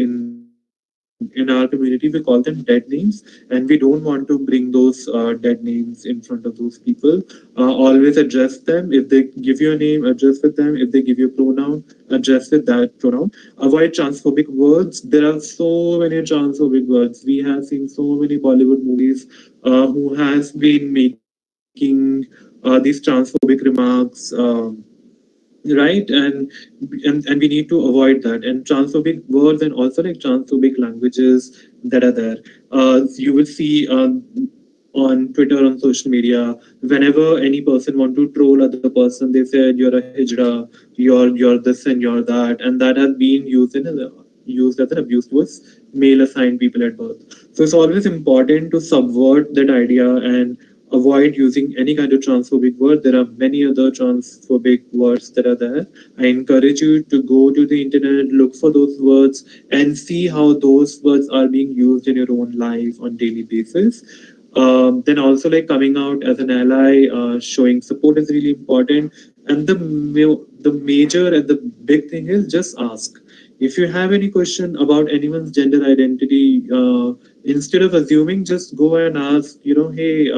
In our community we call them dead names, and we don't want to bring those dead names in front of those people. Always address them. If they give you a name, address with them. If they give you a pronoun, address with that pronoun. Avoid transphobic words. There are so many transphobic words. We have seen so many Bollywood movies who has been making these transphobic remarks, right? And we need to avoid that, and transphobic words and also like transphobic languages that are there. You will see on Twitter, on social media, whenever any person want to troll other person, they said you're a hijra, you're this and you're that, and that has been used as an abuse towards male assigned people at birth. So it's always important to subvert that idea and avoid using any kind of transphobic word. There are many other transphobic words that are there. I encourage you to go to the internet, look for those words, and see how those words are being used in your own life on daily basis. Then also like coming out as an ally, showing support is really important. And the major and the big thing is just ask. If you have any question about anyone's gender identity, instead of assuming, just go and ask, hey,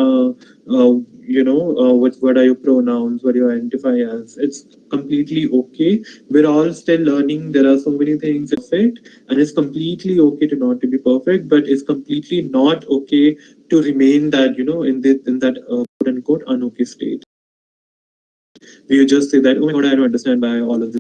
what are your pronouns, what do you identify as? It's completely okay. We're all still learning. There are so many things perfect, and it's completely okay to not to be perfect, but it's completely not okay to remain that, in that quote unquote unokay state. We just say that, oh my god, I don't understand why all of this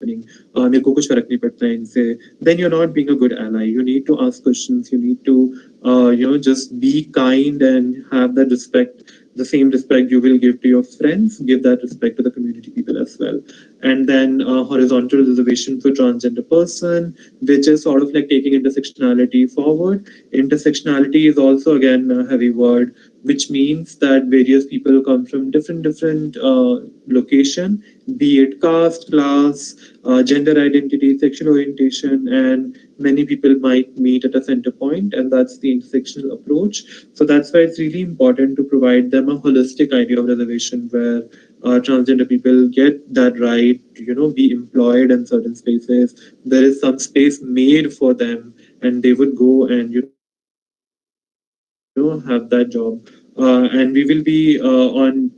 happening. मेरे को कुछ फर्क नहीं पड़ता है इनसे. Then you're not being a good ally. You need to ask questions. You need to just be kind and have that respect. The same respect you will give to your friends, give that respect to the community people as well. And then horizontal reservation for transgender person, which is sort of like taking intersectionality forward. Intersectionality is also again a heavy word, which means that various people come from different location, be it caste, class, gender identity, sexual orientation, and many people might meet at a center point, and that's the intersectional approach. So that's why it's really important to provide them a holistic idea of reservation where transgender people get that right, be employed in certain spaces. There is some space made for them, and they would go and have that job. And we will be on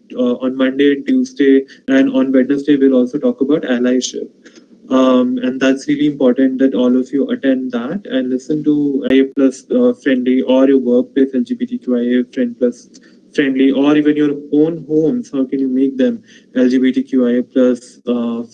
Monday and Tuesday, and on Wednesday we'll also talk about allyship. And that's really important that all of you attend that and listen to IA plus friendly, or your workplace LGBTQIA friend plus friendly, or even your own homes. How can you make them LGBTQIA plus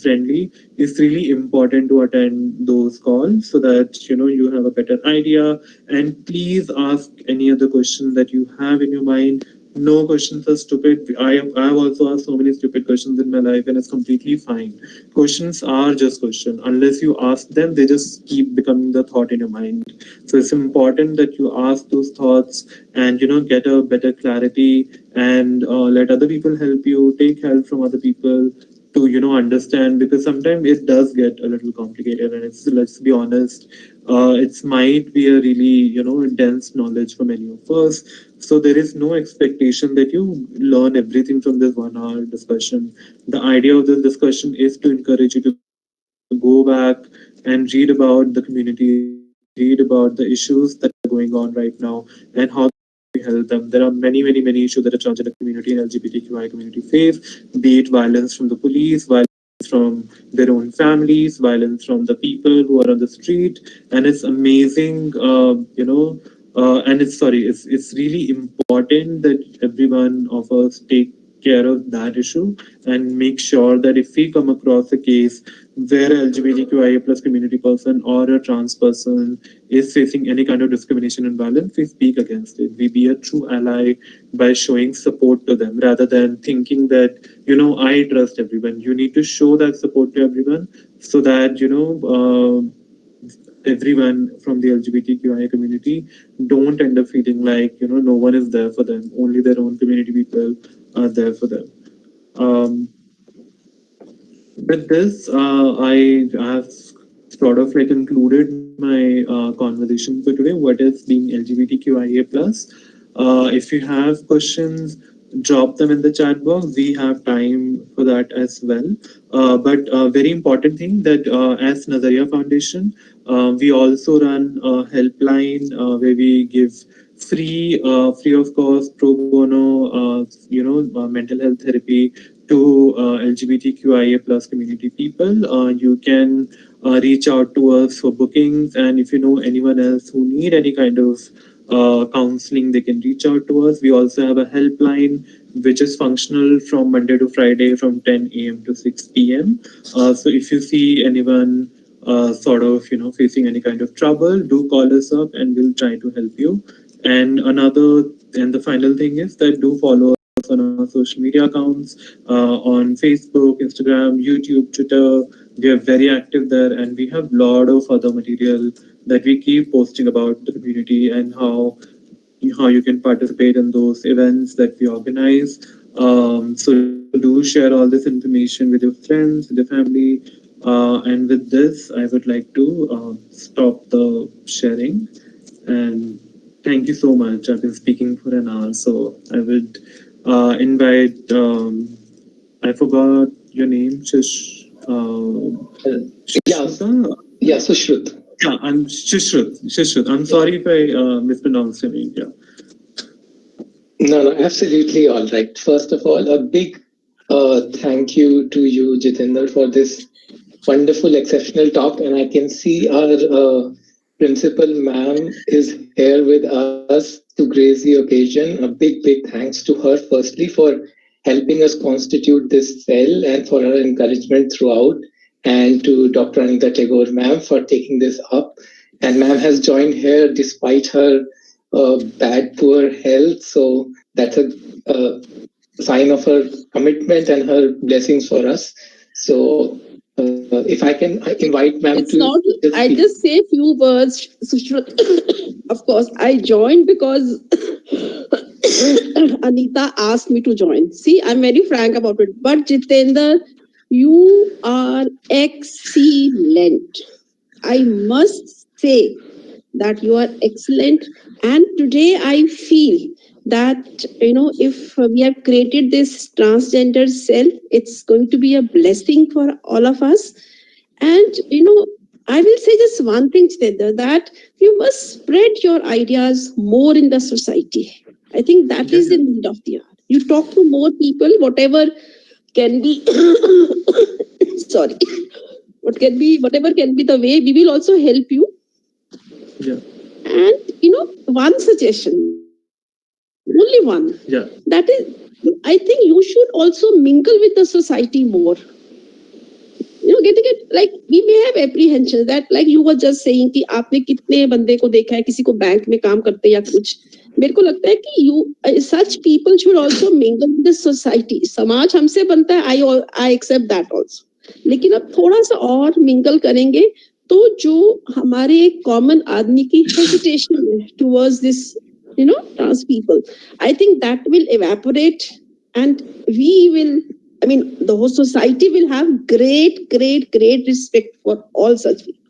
friendly? It's really important to attend those calls so that you have a better idea. And please ask any other question that you have in your mind. No questions are stupid. I have also asked so many stupid questions in my life, and it's completely fine. Questions are just questions. Unless you ask them, they just keep becoming the thought in your mind. So it's important that you ask those thoughts and get a better clarity and let other people help you. Take help from other people to understand, because sometimes it does get a little complicated, and it's, let's be honest, it might be a really dense knowledge for many of us. So there is no expectation that you learn everything from this 1 hour discussion. The idea of this discussion is to encourage you to go back and read about the community, read about the issues that are going on right now, and how we help them. There are many issues that the transgender community and LGBTQI community face, be it violence from the police, violence from their own families, violence from the people who are on the street. And it's amazing, and it's really important that every one of us take care of that issue and make sure that if we come across a case where a LGBTQIA plus community person or a trans person is facing any kind of discrimination and violence, we speak against it. We be a true ally by showing support to them rather than thinking that, I trust everyone. You need to show that support to everyone so that, everyone from the LGBTQIA community don't end up feeling like, no one is there for them. Only their own community people are there for them. Um, with this, I have sort of like concluded my conversation for today. What is being LGBTQIA plus? If you have questions, drop them in the chat box. We have time for that as well. But very important thing that as Nazaria Foundation, we also run a helpline where we give free of cost pro bono, mental health therapy to LGBTQIA plus community people. You can reach out to us for bookings, and if you know anyone else who need any kind of counseling, they can reach out to us. We also have a helpline which is functional from Monday to Friday from 10 a.m. to 6 p.m. So if you see anyone sort of facing any kind of trouble, do call us up and we'll try to help you. And the final thing is that do follow us on our social media accounts on Facebook, Instagram, YouTube, Twitter. We are very active there, and we have a lot of other material that we keep posting about the community and how you can participate in those events that we organize. So do share all this information with your friends, with your family. And with this, I would like to stop the sharing. And thank you so much. I've been speaking for an hour, so I would invite. I forgot your name, Shish. Yeah, Sushrut. Yeah, I'm Shishrut. I'm sorry if I mispronounced your name. Yeah. No, absolutely all right. First of all, a big thank you to you, Jitendra, for this wonderful, exceptional talk. And I can see our principal ma'am is here with us to grace the occasion. A big thanks to her, firstly, for helping us constitute this cell and for her encouragement throughout, and to Dr. Anita Tagore ma'am for taking this up. And ma'am has joined here despite her poor health. So that's a sign of her commitment and her blessings for us. So if I can invite ma'am it's not, I just say a few words. Of course, I joined because Anita asked me to join. See, I'm very frank about it. But Jitendra, you are excellent. I must say that you are excellent. And today I feel that, if we have created this transgender cell, it's going to be a blessing for all of us. And, I will say just one thing, Jitendra, that you must spread your ideas more in the society. I think that is the need of the hour. You talk to more people, whatever can be, sorry, whatever can be the way, we will also help you. Yeah. And, one suggestion, only one. Yeah. That is, I think you should also mingle with the society more. getting it, like we may have apprehension that, like you were just saying कि आपने कितने बंदे को देखा है किसी को bank में काम करते या कुछ. मेरे को लगता है कि such people should also mingle with the society. समाज हमसे बनता है, I accept that also. लेकिन अब थोड़ा सा और mingle करेंगे तो जो हमारे common आदमी की hesitation towards this, trans people, I think that will evaporate, and we will, the whole society will have great respect for all such people.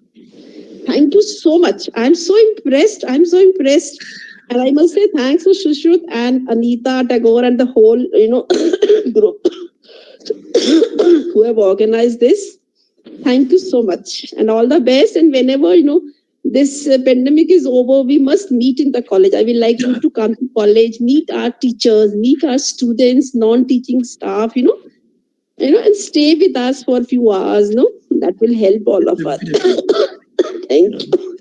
Thank you so much. I'm so impressed. And I must say thanks to Shushruth and Anita Tagore and the whole, group who have organized this. Thank you so much and all the best. And whenever, this pandemic is over, we must meet in the college. I will like you to come to college, meet our teachers, meet our students, non-teaching staff, and stay with us for a few hours, that will help all of us. Thank you.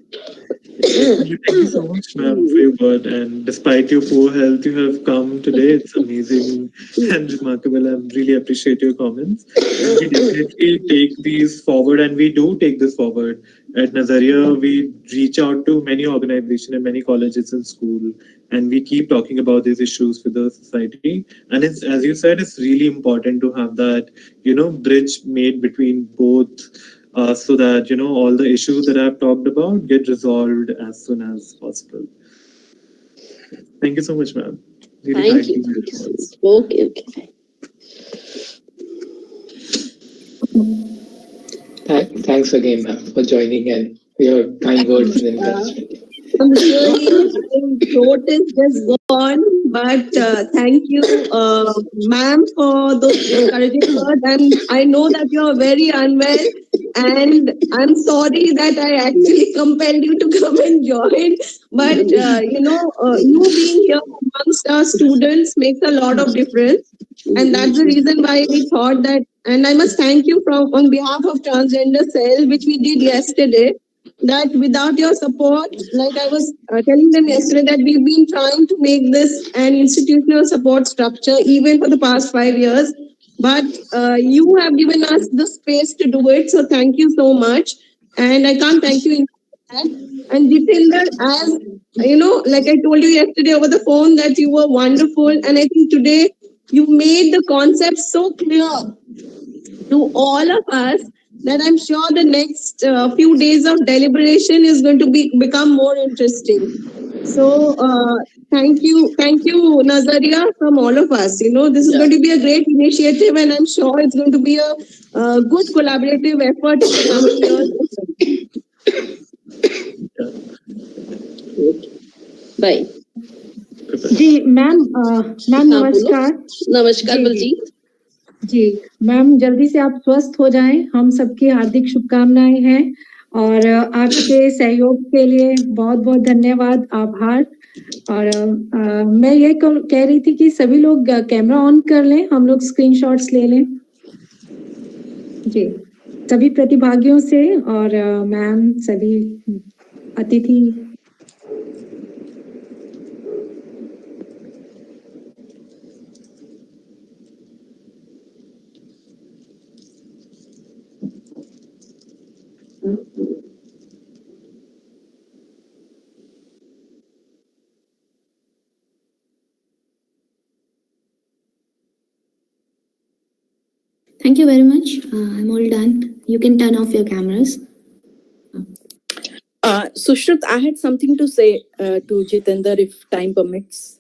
Thank you so much, ma'am, for your word. And despite your poor health, you have come today. It's amazing and remarkable. I really appreciate your comments. And we definitely take these forward, and we do take this forward. At Nazaria, we reach out to many organizations and many colleges and schools, and we keep talking about these issues with the society. And it's, as you said, it's really important to have that, bridge made between both. So that all the issues that I've talked about get resolved as soon as possible. Thank you so much, ma'am. Really Thank you. Okay. Thanks again, ma'am, for joining and your kind words and encouragement. I'm really, my throat is just gone, but thank you, ma'am, for those encouraging words. And I know that you are very unwell, and I'm sorry that I actually compelled you to come and join. But you being here amongst our students makes a lot of difference, and that's the reason why we thought that. And I must thank you on behalf of Transgender Cell, which we did yesterday. That without your support, like I was telling them yesterday, that we've been trying to make this an institutional support structure even for the past 5 years. But you have given us the space to do it. So thank you so much. And I can't thank you enough. And Jitendra, as like I told you yesterday over the phone, that you were wonderful. And I think today you made the concept so clear to all of us that I'm sure the next few days of deliberation is going to become more interesting. So thank you, Nazaria, from all of us. This is going to be a great initiative, and I'm sure it's going to be a good collaborative effort in the coming years. Bye. जी ma'am नमस्कार. नमस्कार बलजीत जी ma'am, जल्दी से आप स्वस्थ हो जाएं, हम सबकी हार्दिक शुभकामनाएं हैं और आपके सहयोग के लिए बहुत बहुत धन्यवाद, आभार. और मैं ये कह रही थी कि सभी लोग कैमरा ऑन कर लें, हम लोग स्क्रीनशॉट्स ले लें जी सभी प्रतिभागियों से और मैम सभी अतिथि. Thank you very much. I'm all done. You can turn off your cameras. Sushruth, I had something to say to Jitendra, if time permits.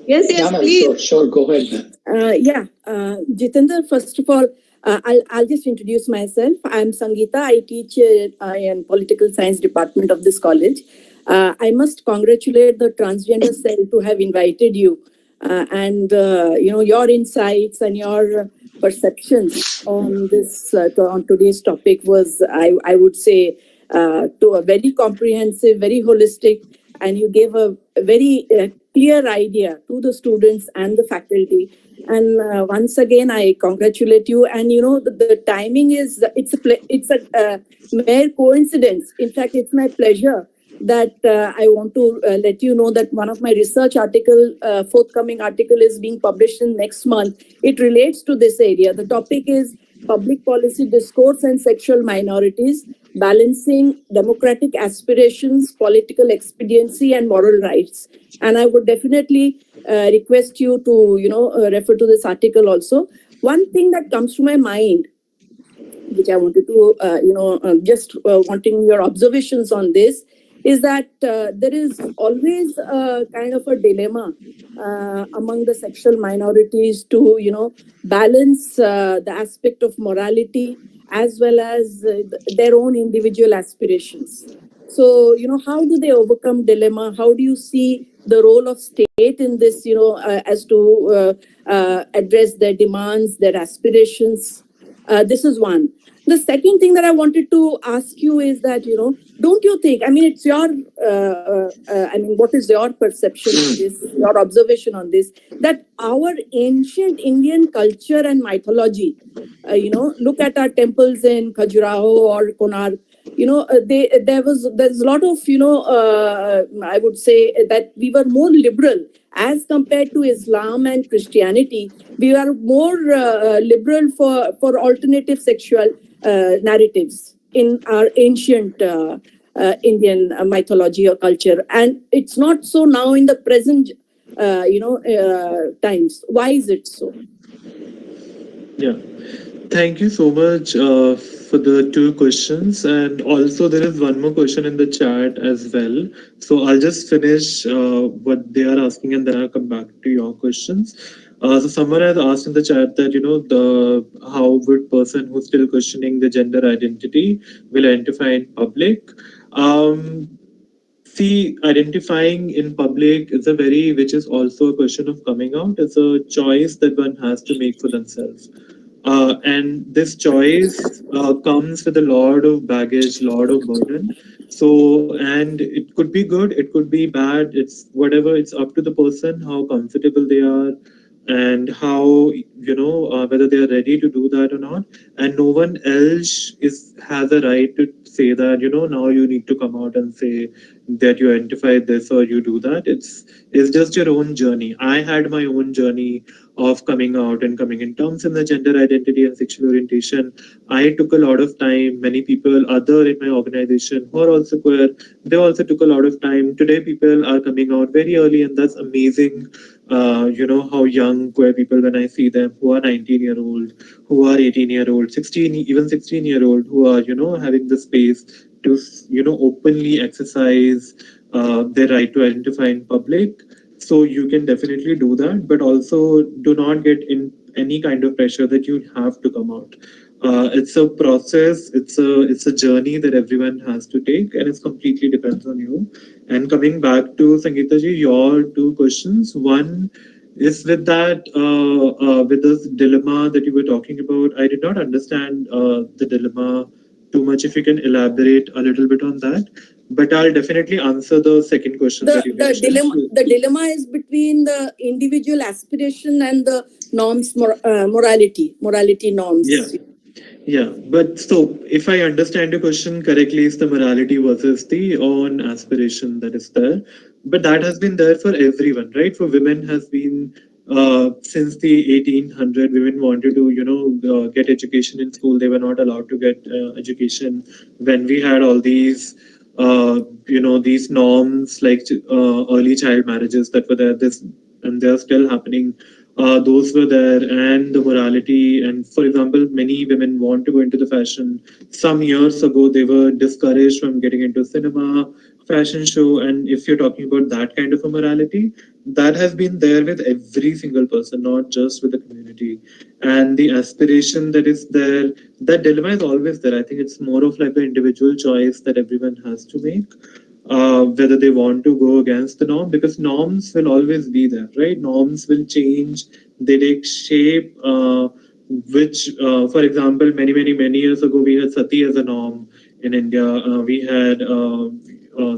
Yes, please. Sure, go ahead. Jitendra, first of all, I'll just introduce myself. I'm Sangeeta. I teach in political science department of this college. I must congratulate the Transgender Cell to have invited you. And your insights and your perceptions on this on today's topic was, I would say, to a very comprehensive, very holistic, and you gave a very clear idea to the students and the faculty. And once again, I congratulate you. And the timing is it's a mere coincidence. In fact, it's my pleasure that I want to let you know that one of my research article, forthcoming article, is being published in next month. It relates to this area. The topic is public policy discourse and sexual minorities, balancing democratic aspirations, political expediency, and moral rights. And I would definitely request you to, refer to this article also. One thing that comes to my mind, which I wanted to, just wanting your observations on this, is that there is always a kind of a dilemma among the sexual minorities to, balance the aspect of morality as well as their own individual aspirations. So, how do they overcome dilemma? How do you see the role of state in this, as to address their demands, their aspirations? This is one. The second thing that I wanted to ask you is that, don't you think, it's your, what is your perception on this, your observation on this, that our ancient Indian culture and mythology, look at our temples in Khajuraho or Konark, there's a lot of, I would say that we were more liberal as compared to Islam and Christianity. We are more liberal for alternative sexual narratives in our ancient Indian mythology or culture. And it's not so now in the present, times. Why is it so? Yeah. Thank you so much for the two questions. And also there is one more question in the chat as well. So I'll just finish what they are asking and then I'll come back to your questions. So someone has asked in the chat that, how would person who's still questioning the gender identity will identify in public? See, identifying in public is which is also a question of coming out. It's a choice that one has to make for themselves. And this choice comes with a lot of baggage, lot of burden. So, and it could be good, it could be bad. It's whatever. It's up to the person how comfortable they are, and how whether they are ready to do that or not. And no one else has a right to say that now you need to come out and say that you identify this or you do that. It's just your own journey. I had my own journey of coming out and coming in terms in the gender identity and sexual orientation. I took a lot of time. Many people other in my organization who are also queer, they also took a lot of time. Today people are coming out very early, and that's amazing. How young queer people, when I see them, who are 19-year-old, who are 18-year-old, 16, even 16-year-old, who are having the space to openly exercise their right to identify in public. So you can definitely do that, but also do not get in any kind of pressure that you have to come out. It's a process, it's a journey that everyone has to take, and it completely depends on you. And coming back to Sangeeta ji, your two questions. One is with that, with this dilemma that you were talking about. I did not understand the dilemma too much. If you can elaborate a little bit on that. But I'll definitely answer the second question that you mentioned. The dilemma is between the individual aspiration and the norms, morality norms. Yeah, but so if I understand your question correctly, is the morality versus the own aspiration that is there. But that has been there for everyone, right? For women has been since the 1800s. Women wanted to, get education in school. They were not allowed to get education when we had all these, these norms like early child marriages that were there. And they're still happening. Those were there, and the morality. And for example, many women want to go into the fashion. Some years ago, they were discouraged from getting into cinema, fashion show. And if you're talking about that kind of a morality, that has been there with every single person, not just with the community. And the aspiration that is there, that dilemma is always there. I think it's more of like the individual choice that everyone has to make. Whether they want to go against the norm, because norms will always be there, right? Norms will change, they take shape, which, for example, many years ago, we had sati as a norm in India. We had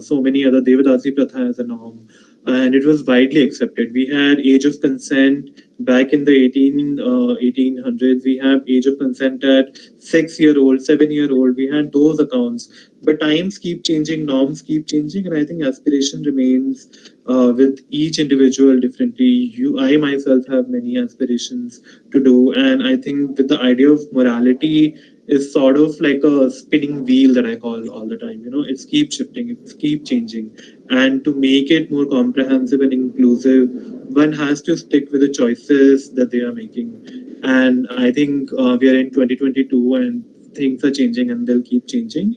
so many other Devadasi Pratha as a norm. and it was widely accepted. We had age of consent back in the 1800s. We have age of consent at 6-year-old, 7-year-old. We had those accounts. But times keep changing, norms keep changing, and I think aspiration remains with each individual differently. I myself have many aspirations to do, and I think with the idea of morality is sort of like a spinning wheel that I call all the time. It's keep shifting, it's keep changing, and to make it more comprehensive and inclusive, one has to stick with the choices that they are making. And I think we are in 2022, and things are changing, and they'll keep changing.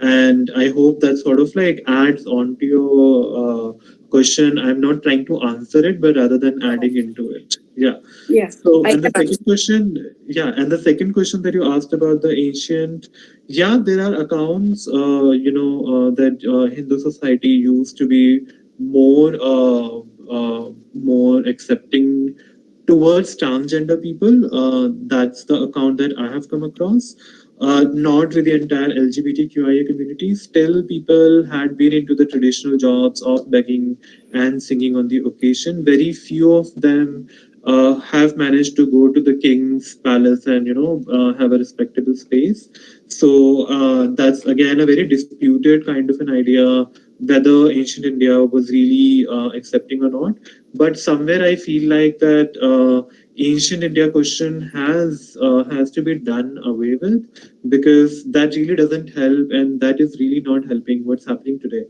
And I hope that sort of like adds on to your question. I'm not trying to answer it, but rather than adding into it. Yeah. Yes. So, and the second question, and the second question that you asked about the ancient, there are accounts, that Hindu society used to be more accepting towards transgender people. That's the account that I have come across. Not with the entire LGBTQIA community. Still, people had been into the traditional jobs of begging and singing on the occasion. Very few of them have managed to go to the king's palace and have a respectable space. So that's again a very disputed kind of an idea whether ancient India was really accepting or not. But somewhere I feel like that ancient India question has to be done away with, because that really doesn't help, and that is really not helping what's happening today.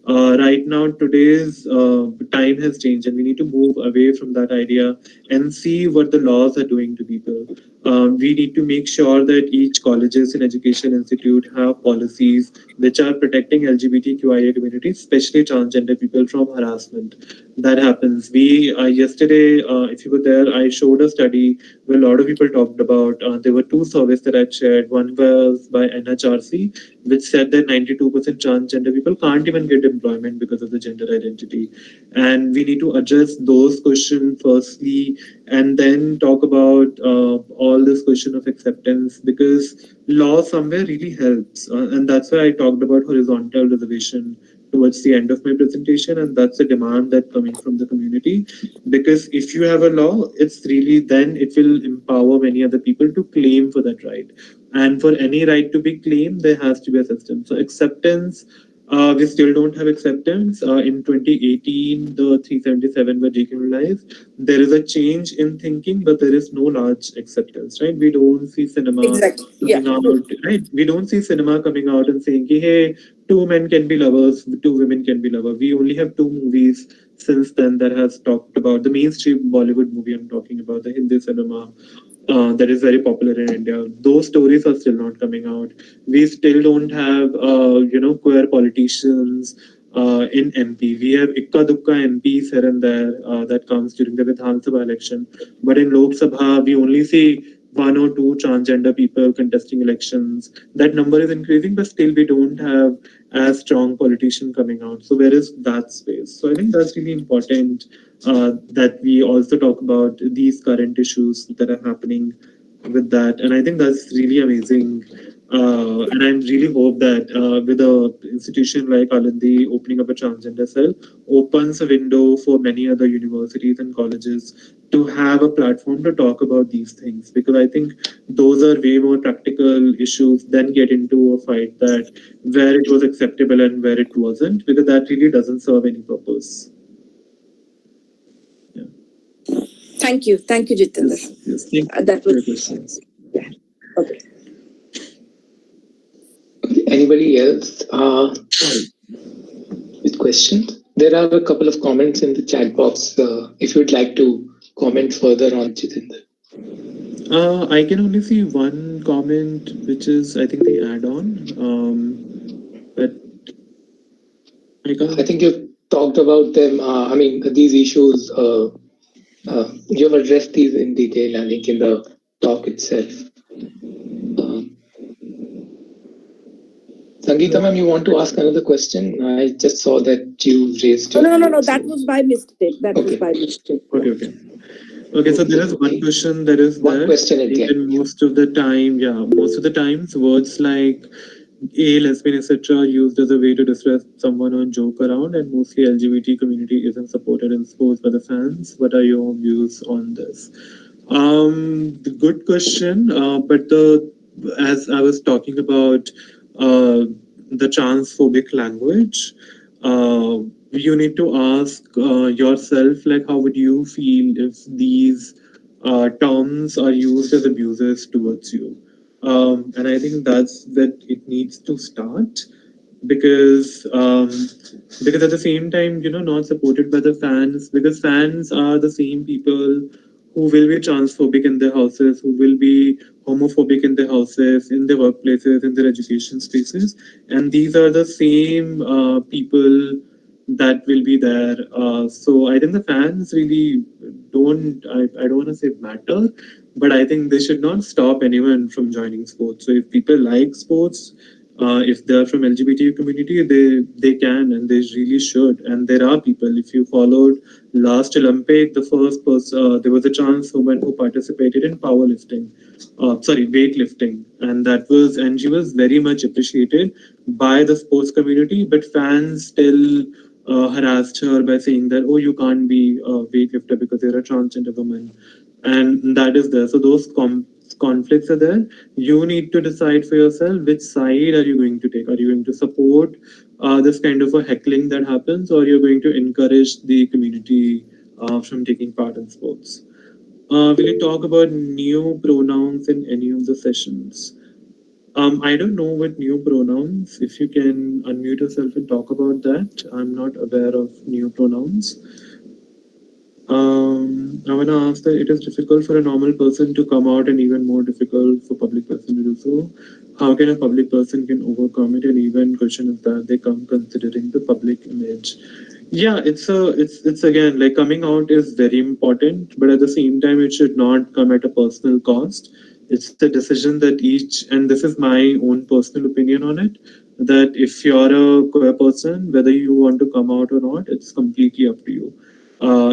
Right now, today's time has changed, and we need to move away from that idea and see what the laws are doing to people. We need to make sure that each colleges and education institute have policies which are protecting LGBTQIA communities, especially transgender people, from harassment that happens. We yesterday, if you were there, I showed a study where a lot of people talked about. There were two surveys that I shared. One was by NHRC, which said that 92% transgender people can't even get employment because of the gender identity, and we need to address those questions firstly, and then talk about all this question of acceptance, because law somewhere really helps, and that's why I talked about horizontal reservation towards the end of my presentation, and that's a demand that's coming from the community, because if you have a law, it's really, then it will empower many other people to claim for that right, and for any right to be claimed, there has to be a system. So acceptance, we still don't have acceptance. In 2018, the 377 were decriminalized. There is a change in thinking, but there is no large acceptance, right? We don't see cinema coming out, right? We don't see cinema coming out and saying, hey, two men can be lovers, two women can be lovers. We only have two movies since then that has talked about the mainstream Bollywood movie. I'm talking about the Hindi cinema. That is very popular in India. Those stories are still not coming out. We still don't have, queer politicians in MP. We have ikka dukka MPs here and there that comes during the Vidhan Sabha election. But in Lok Sabha, we only see one or two transgender people contesting elections. That number is increasing, but still we don't have as strong politician coming out. So where is that space? So I think that's really important, that we also talk about these current issues that are happening with that. And I think that's really amazing. And I really hope that with an institution like Alandi opening up a transgender cell opens a window for many other universities and colleges to have a platform to talk about these things, because I think those are way more practical issues than get into a fight that where it was acceptable and where it wasn't, because that really doesn't serve any purpose. Thank you, Jitendra. Yes, thank you That for your was questions. okay. Anybody else with questions? There are a couple of comments in the chat box. If you'd like to comment further on Jitendra. I can only see one comment, which is, I think, the add-on. But I think you've talked about them. I mean, these issues, you have addressed these in detail, I think, in the talk itself. Sangeeta ma'am, you want to ask another question? I just saw that you raised your hand. No. That was by mistake. Okay, so there is one question that is one there. question at the end. Most of the times, words like gay, lesbian, etc. are used as a way to distress someone or joke around, and mostly LGBT community isn't supported in sports by the fans. What are your views on this? Good question. But as I was talking about the transphobic language, you need to ask yourself, like, how would you feel if these terms are used as abuses towards you? And I think that's that it needs to start, because because at the same time, not supported by the fans, because fans are the same people who will be transphobic in their houses, who will be homophobic in their houses, in their workplaces, in their education spaces, and these are the same people that will be there. So I think the fans really don't, I don't want to say matter, but I think they should not stop anyone from joining sports. So if people like sports, if they are from LGBTQ community, they can and they really should. And there are people. If you followed last Olympic, the first person, there was a trans woman who participated in powerlifting, weightlifting, and she was very much appreciated by the sports community. But fans still harassed her by saying that, oh, you can't be a weightlifter because you're a transgender woman, and that is there. So those conflicts are there. You need to decide for yourself which side are you going to take. Are you going to support this kind of a heckling that happens, or you're going to encourage the community from taking part in sports? Will you talk about new pronouns in any of the sessions? I don't know what new pronouns. If you can unmute yourself and talk about that. I'm not aware of new pronouns. I want to ask that it is difficult for a normal person to come out and even more difficult for public person to do so. How can a public person can overcome it? And even question is that they come considering the public image. Yeah, it's again, like, coming out is very important, but at the same time, it should not come at a personal cost. It's the decision that each, and this is my own personal opinion on it, that if you're a queer person, whether you want to come out or not, it's completely up to you.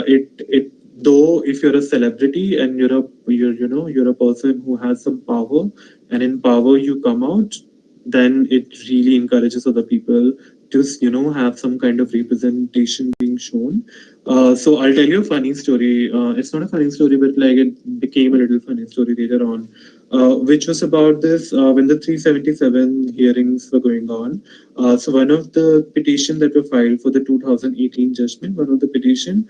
It though if you're a celebrity and you're a person who has some power, and in power you come out, then it really encourages other people to have some kind of representation being shown. So I'll tell you a funny story. It's not a funny story, but like it became a little funny story later on, which was about this when the 377 hearings were going on. So one of the petition that were filed for the 2018 judgment, one of the petition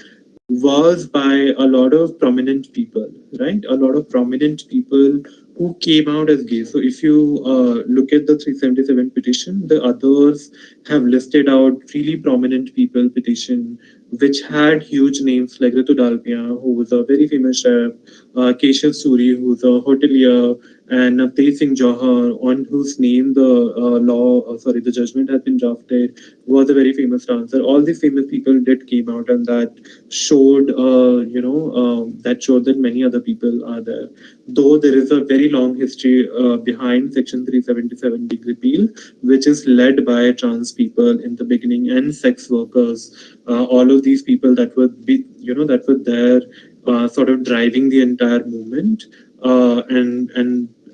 was by a lot of prominent people, right? A lot of prominent people who came out as gay. So if you look at the 377 petition, the others have listed out really prominent people petition, which had huge names like Ritu Dalmia, who was a very famous chef, Keshav Suri, who's a hotelier, and Navteej Singh Johar, on whose name the judgment has been drafted, was a very famous dancer. All these famous people did came out, and that showed, that showed that many other people are there. Though there is a very long history behind Section 377 being repealed, which is led by trans people in the beginning and sex workers. All of these people that were that were there, sort of driving the entire movement,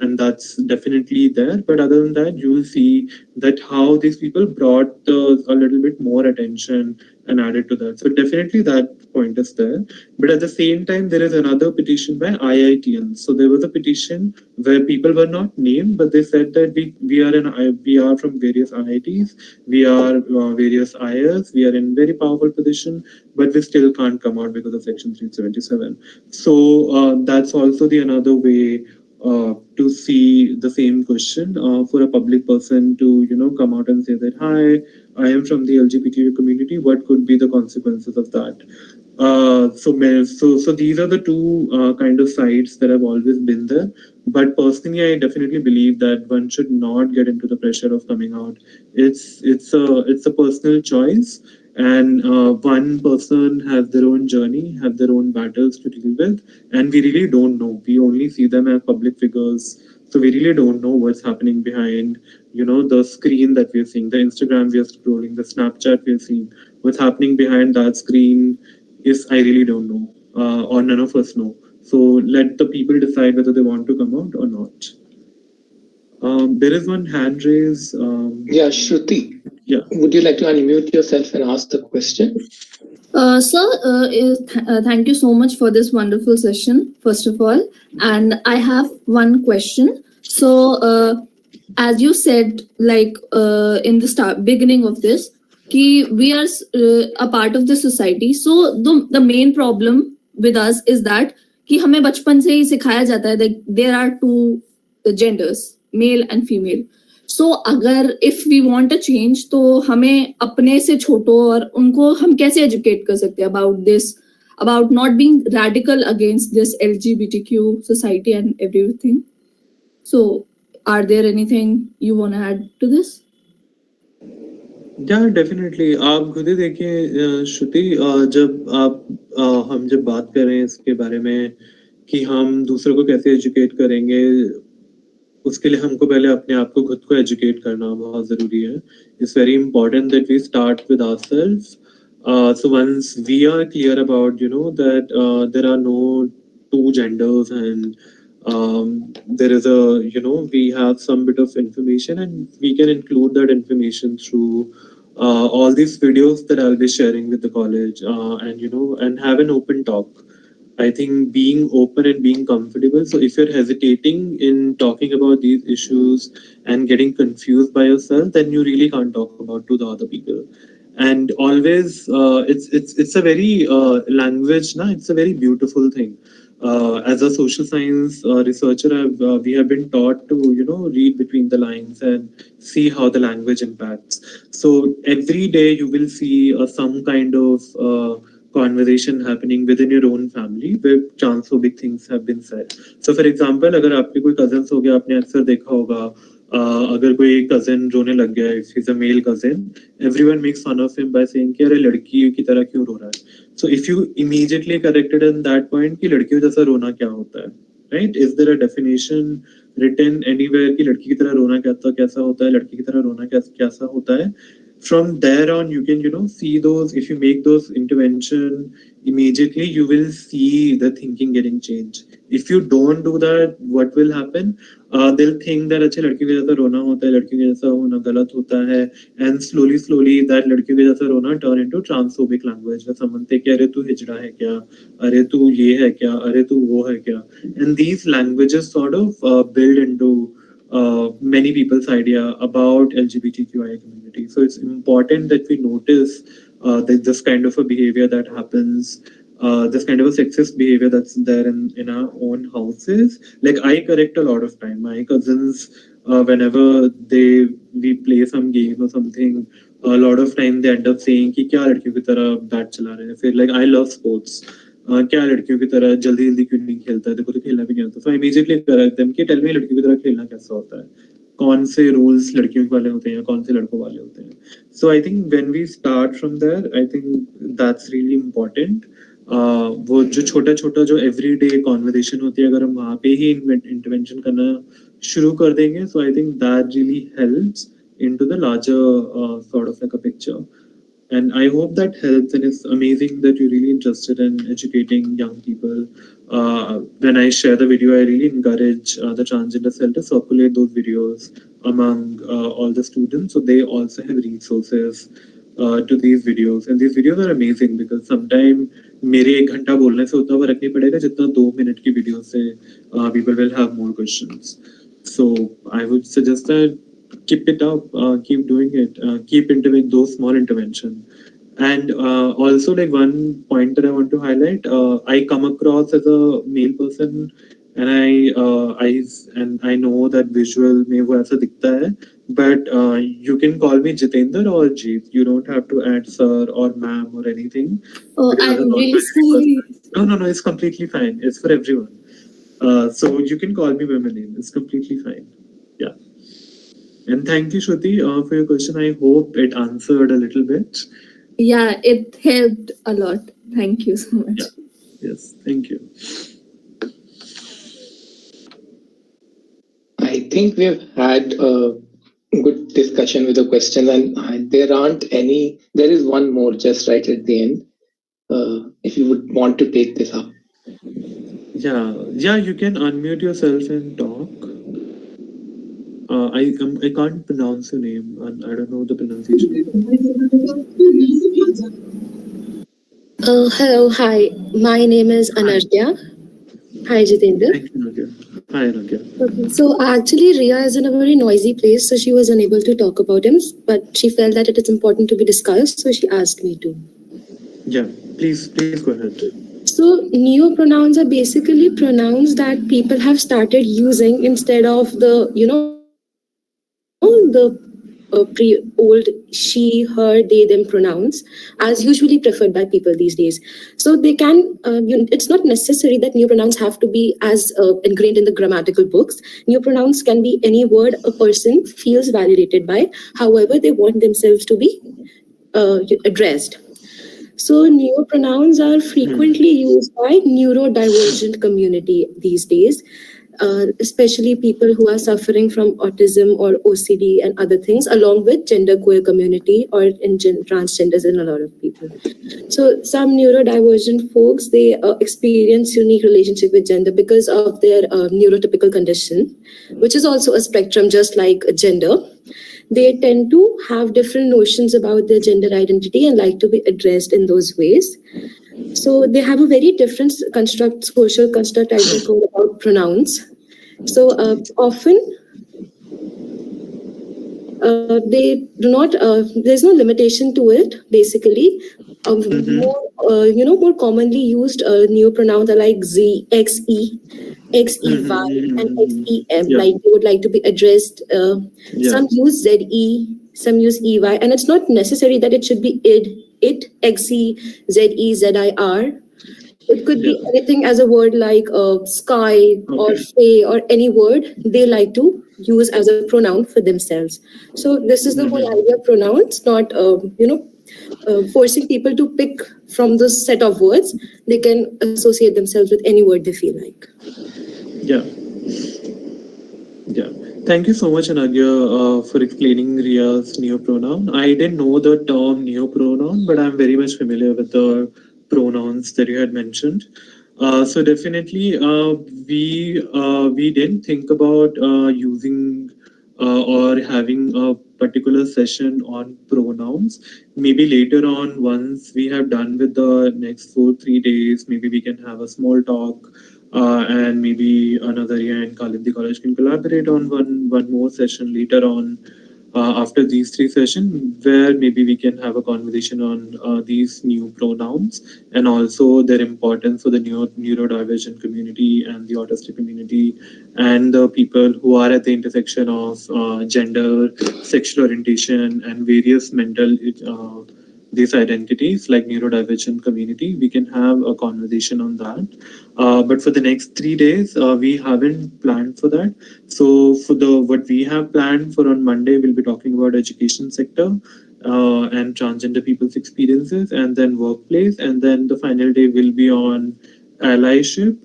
and that's definitely there. But other than that, you will see that how these people brought a little bit more attention and added to that. So definitely that point is there. But at the same time, there is another petition by IITians. So there was a petition where people were not named, but they said that we are from various IITs, we are various IIs, we are in very powerful position, but we still can't come out because of Section 377. So that's also the another way to see the same question, for a public person to come out and say that, hi, I am from the LGBTQ community, what could be the consequences of that? So these are the two kind of sides that have always been there. But personally, I definitely believe that one should not get into the pressure of coming out. It's a personal choice, and one person has their own journey, have their own battles to deal with, and we really don't know. We only see them as public figures, so we really don't know what's happening behind the screen that we're seeing, the Instagram we are scrolling, the Snapchat we're seeing. What's happening behind that screen is, I really don't know, or none of us know. So let the people decide whether they want to come out or not. There is one hand raise. Yeah, Shruti. Yeah. Would you like to unmute yourself and ask the question? Sir, thank you so much for this wonderful session, first of all. And I have one question. So, as you said, like in the beginning of this, we are a part of the society. So, the main problem with us is that कि हमें बचपन से ही सिखाया जाता है that there are two genders, male and female. So अगर if we want a change तो हमें अपने से छोटों और उनको हम कैसे एजुकेट कर सकते हैं about this about not being radical against this LGBTQ society and everything so are there anything you want to add to this Yeah, definitely. आप खुद ही देखिए श्रुति, जब हम जब बात कर रहे हैं इसके बारे में कि हम दूसरों को कैसे एजुकेट करेंगे, उसके लिए हमको पहले अपने आप को खुद को एजुकेट करना बहुत जरूरी है. It's very important that we start with ourselves. So once we are clear about, that there are no two genders and there is we have some bit of information and we can include that information through all these videos that I'll be sharing with the college and have an open talk. I think being open and being comfortable. So if you're hesitating in talking about these issues and getting confused by yourself, then you really can't talk about to the other people. And always, it's a very language. It's a very beautiful thing. As a social science researcher, we have been taught to read between the lines and see how the language impacts. So every day you will see some kind of conversation happening within your own family where transphobic things have been said. So for example, अगर आपके कोई cousins हो गया, आपने अक्सर देखा होगा, अगर कोई cousin रोने लग गया, if he's a male cousin, everyone makes fun of him by saying कि अरे लड़की की तरह क्यों रो रहा है. So if you immediately corrected in that point कि लड़कियों जैसा रोना क्या होता है, right? Is there a definition written anywhere कि लड़की की तरह रोना कैसा होता है, लड़की की तरह रोना कैसा होता है? From there on, you can, see those, if you make those intervention, immediately you will see the thinking getting changed. If you don't do that, what will happen? They'll think that अच्छा लड़की के जैसा रोना होता है, लड़की के जैसा होना गलत होता है, and slowly that लड़की के जैसा रोना turn into transphobic language where someone say कि अरे तू हिजड़ा है क्या, अरे तू ये है क्या, अरे तू वो है क्या, and these languages sort of build into many people's idea about LGBTQI community. So it's important that we notice this kind of a behavior that happens, this kind of a sexist behavior that's there in our own houses. Like I correct a lot of time. My cousins, whenever we play some game or something, a lot of time they end up saying कि क्या लड़कियों की तरह bat चला रहे हैं. फिर like I love sports. क्या लड़कियों की तरह जल्दी जल्दी क्यों नहीं खेलता है, देखो तो खेलना भी नहीं आता. So I immediately correct them कि tell me लड़कियों की तरह खेलना कैसा होता है, कौन से रूल्स लड़कियों वाले होते हैं, कौन से लड़कों वाले होते हैं. So I think when we start from there, I think that's really important. वो जो छोटा जो everyday conversation होती है, अगर हम वहाँ पे ही intervention करना शुरू कर देंगे, so I think that really helps into the larger sort of like a picture. And I hope that helps, and it's amazing that you're really interested in educating young people. When I share the video, I really encourage the transgender cell to circulate those videos among all the students, so they also have resources to these videos. And these videos are amazing because sometimes मेरे 1 घंटा बोलने से उतना फर्क नहीं पड़ेगा जितना 2 minute की वीडियो से people will have more questions. So I would suggest that keep it up, keep doing it, keep intervening those small intervention. And also like one point that I want to highlight, I come across as a male person and I know that visual में वो ऐसा दिखता है, but you can call me Jitendra or Jeet. You don't have to add sir or ma'am or anything. Oh, I'm really sorry. No, it's completely fine. It's for everyone. So you can call me by my name. It's completely fine. Yeah. And thank you, Shruti, for your question. I hope it answered a little bit. Yeah, it helped a lot. Thank you so much. Yeah. Yes, thank you. I think we've had a good discussion with the questions, and there aren't any. There is one more just right at the end. If you would want to take this up. Yeah, you can unmute yourself and talk. I can't pronounce your name, and I don't know the pronunciation. Hello, hi. My name is Anartya. Hi, Jitendra. Thank you, Nadia. Hi, Nadia. Okay. So actually, Ria is in a very noisy place, so she was unable to talk about him. But she felt that it is important to be discussed, so she asked me to. Yeah, please go ahead. So neopronouns are basically pronouns that people have started using instead of the pre-old she, her, they, them pronouns as usually preferred by people these days. So they can, it's not necessary that new pronouns have to be as ingrained in the grammatical books. New pronouns can be any word a person feels validated by, however they want themselves to be addressed. So neopronouns are frequently used by neurodivergent community these days, especially people who are suffering from autism or OCD and other things, along with genderqueer community or transgenders in a lot of people. So some neurodivergent folks, they experience unique relationship with gender because of their neurotypical condition, which is also a spectrum just like gender. They tend to have different notions about their gender identity and like to be addressed in those ways. So they have a very different social construct I can call about pronouns. So often they do not, there's no limitation to it, basically. More commonly used neopronouns are like Z, XE, XEY, and XEM, like they would like to be addressed. Some use ZE, some use EY, and it's not necessary that it should be it, XE, ZE, ZIR. It could be anything as a word like sky or fey or any word they like to use as a pronoun for themselves. So this is the whole idea of pronouns, not forcing people to pick from this set of words. They can associate themselves with any word they feel like. Yeah. Thank you so much, Anagya, for explaining Ria's neopronoun. I didn't know the term neopronoun, but I'm very much familiar with the pronouns that you had mentioned. So definitely, we didn't think about using or having a particular session on pronouns. Maybe later on, once we have done with the next 3 days, maybe we can have a small talk. And maybe another year and Kalindi College can collaborate on one more session later on after these 3 sessions, where maybe we can have a conversation on these new pronouns and also their importance for the neurodivergent community and the autistic community and the people who are at the intersection of gender, sexual orientation, and various mental these identities like neurodivergent community. We can have a conversation on that. But for the next 3 days, we haven't planned for that. So for what we have planned for on Monday, we'll be talking about education sector and transgender people's experiences, and then workplace, and then the final day will be on allyship.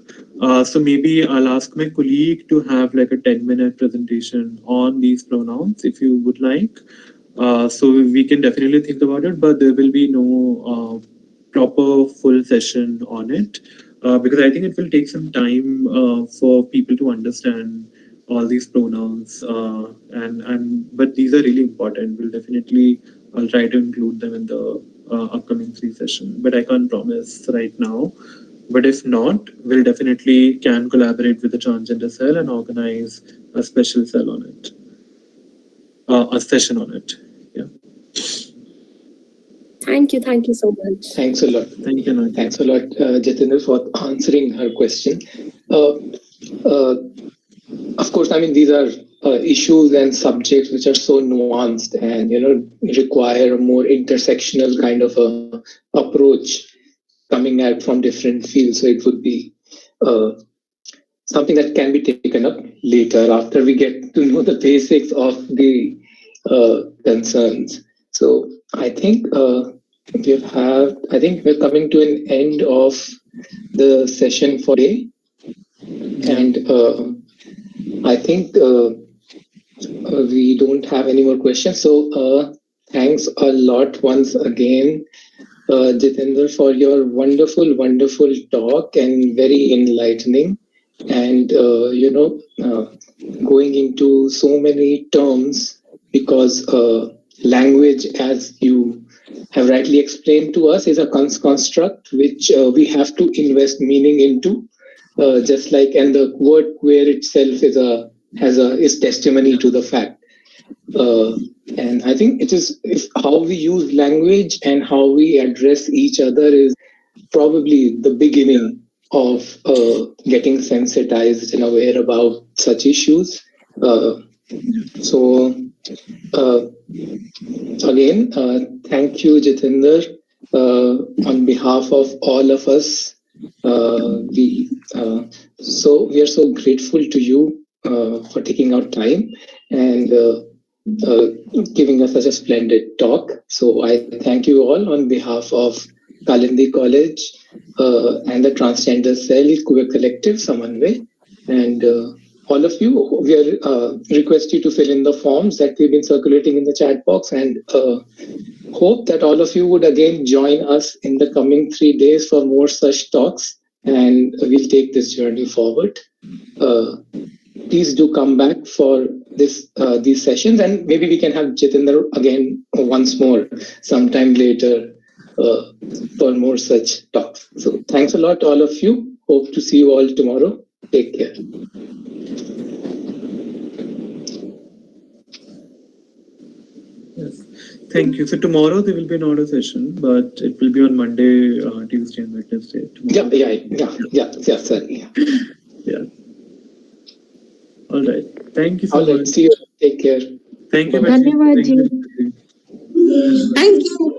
So maybe I'll ask my colleague to have like a 10-minute presentation on these pronouns if you would like. So we can definitely think about it, but there will be no proper full session on it because I think it will take some time for people to understand all these pronouns. But these are really important. I'll try to include them in the upcoming 3 sessions, but I can't promise right now. But if not, we'll definitely can collaborate with the transgender cell and organize a special cell on it, a session on it. Thank you so much. Thanks a lot. Thank you. Thanks a lot, Jitendra, for answering her question. Of course, I mean, these are issues and subjects which are so nuanced and, require a more intersectional kind of a approach coming at from different fields. So it would be something that can be taken up later after we get to know the basics of the concerns. So I think we're coming to an end of the session for today. And I think we don't have any more questions. So thanks a lot once again, Jitendra, for your wonderful talk and very enlightening. and going into so many terms, because language, as you have rightly explained to us, is a construct which we have to invest meaning into, just like, and the word queer itself is testimony to the fact. And I think it is how we use language and how we address each other is probably the beginning of getting sensitized and aware about such issues. So again, thank you, Jitender, on behalf of all of us. We are so grateful to you for taking out time and giving us such a splendid talk. So I thank you all on behalf of Kalindi College and the Transgender Cell Queer Collective, Samanvay, and all of you. We request you to fill in the forms that we've been circulating in the chat box, and hope that all of you would again join us in the coming 3 days for more such talks, and we'll take this journey forward. Please do come back for these sessions, and maybe we can have Jitender again once more sometime later for more such talks. So thanks a lot, all of you. Hope to see you all tomorrow. Take care. Yes. Thank you. So tomorrow there will be another session, but it will be on Monday, Tuesday, and Wednesday. Tomorrow. Yeah, certainly. Yeah. All right. Thank you so much. See you. Take care. Thank you. धन्यवाद जी. Thank you.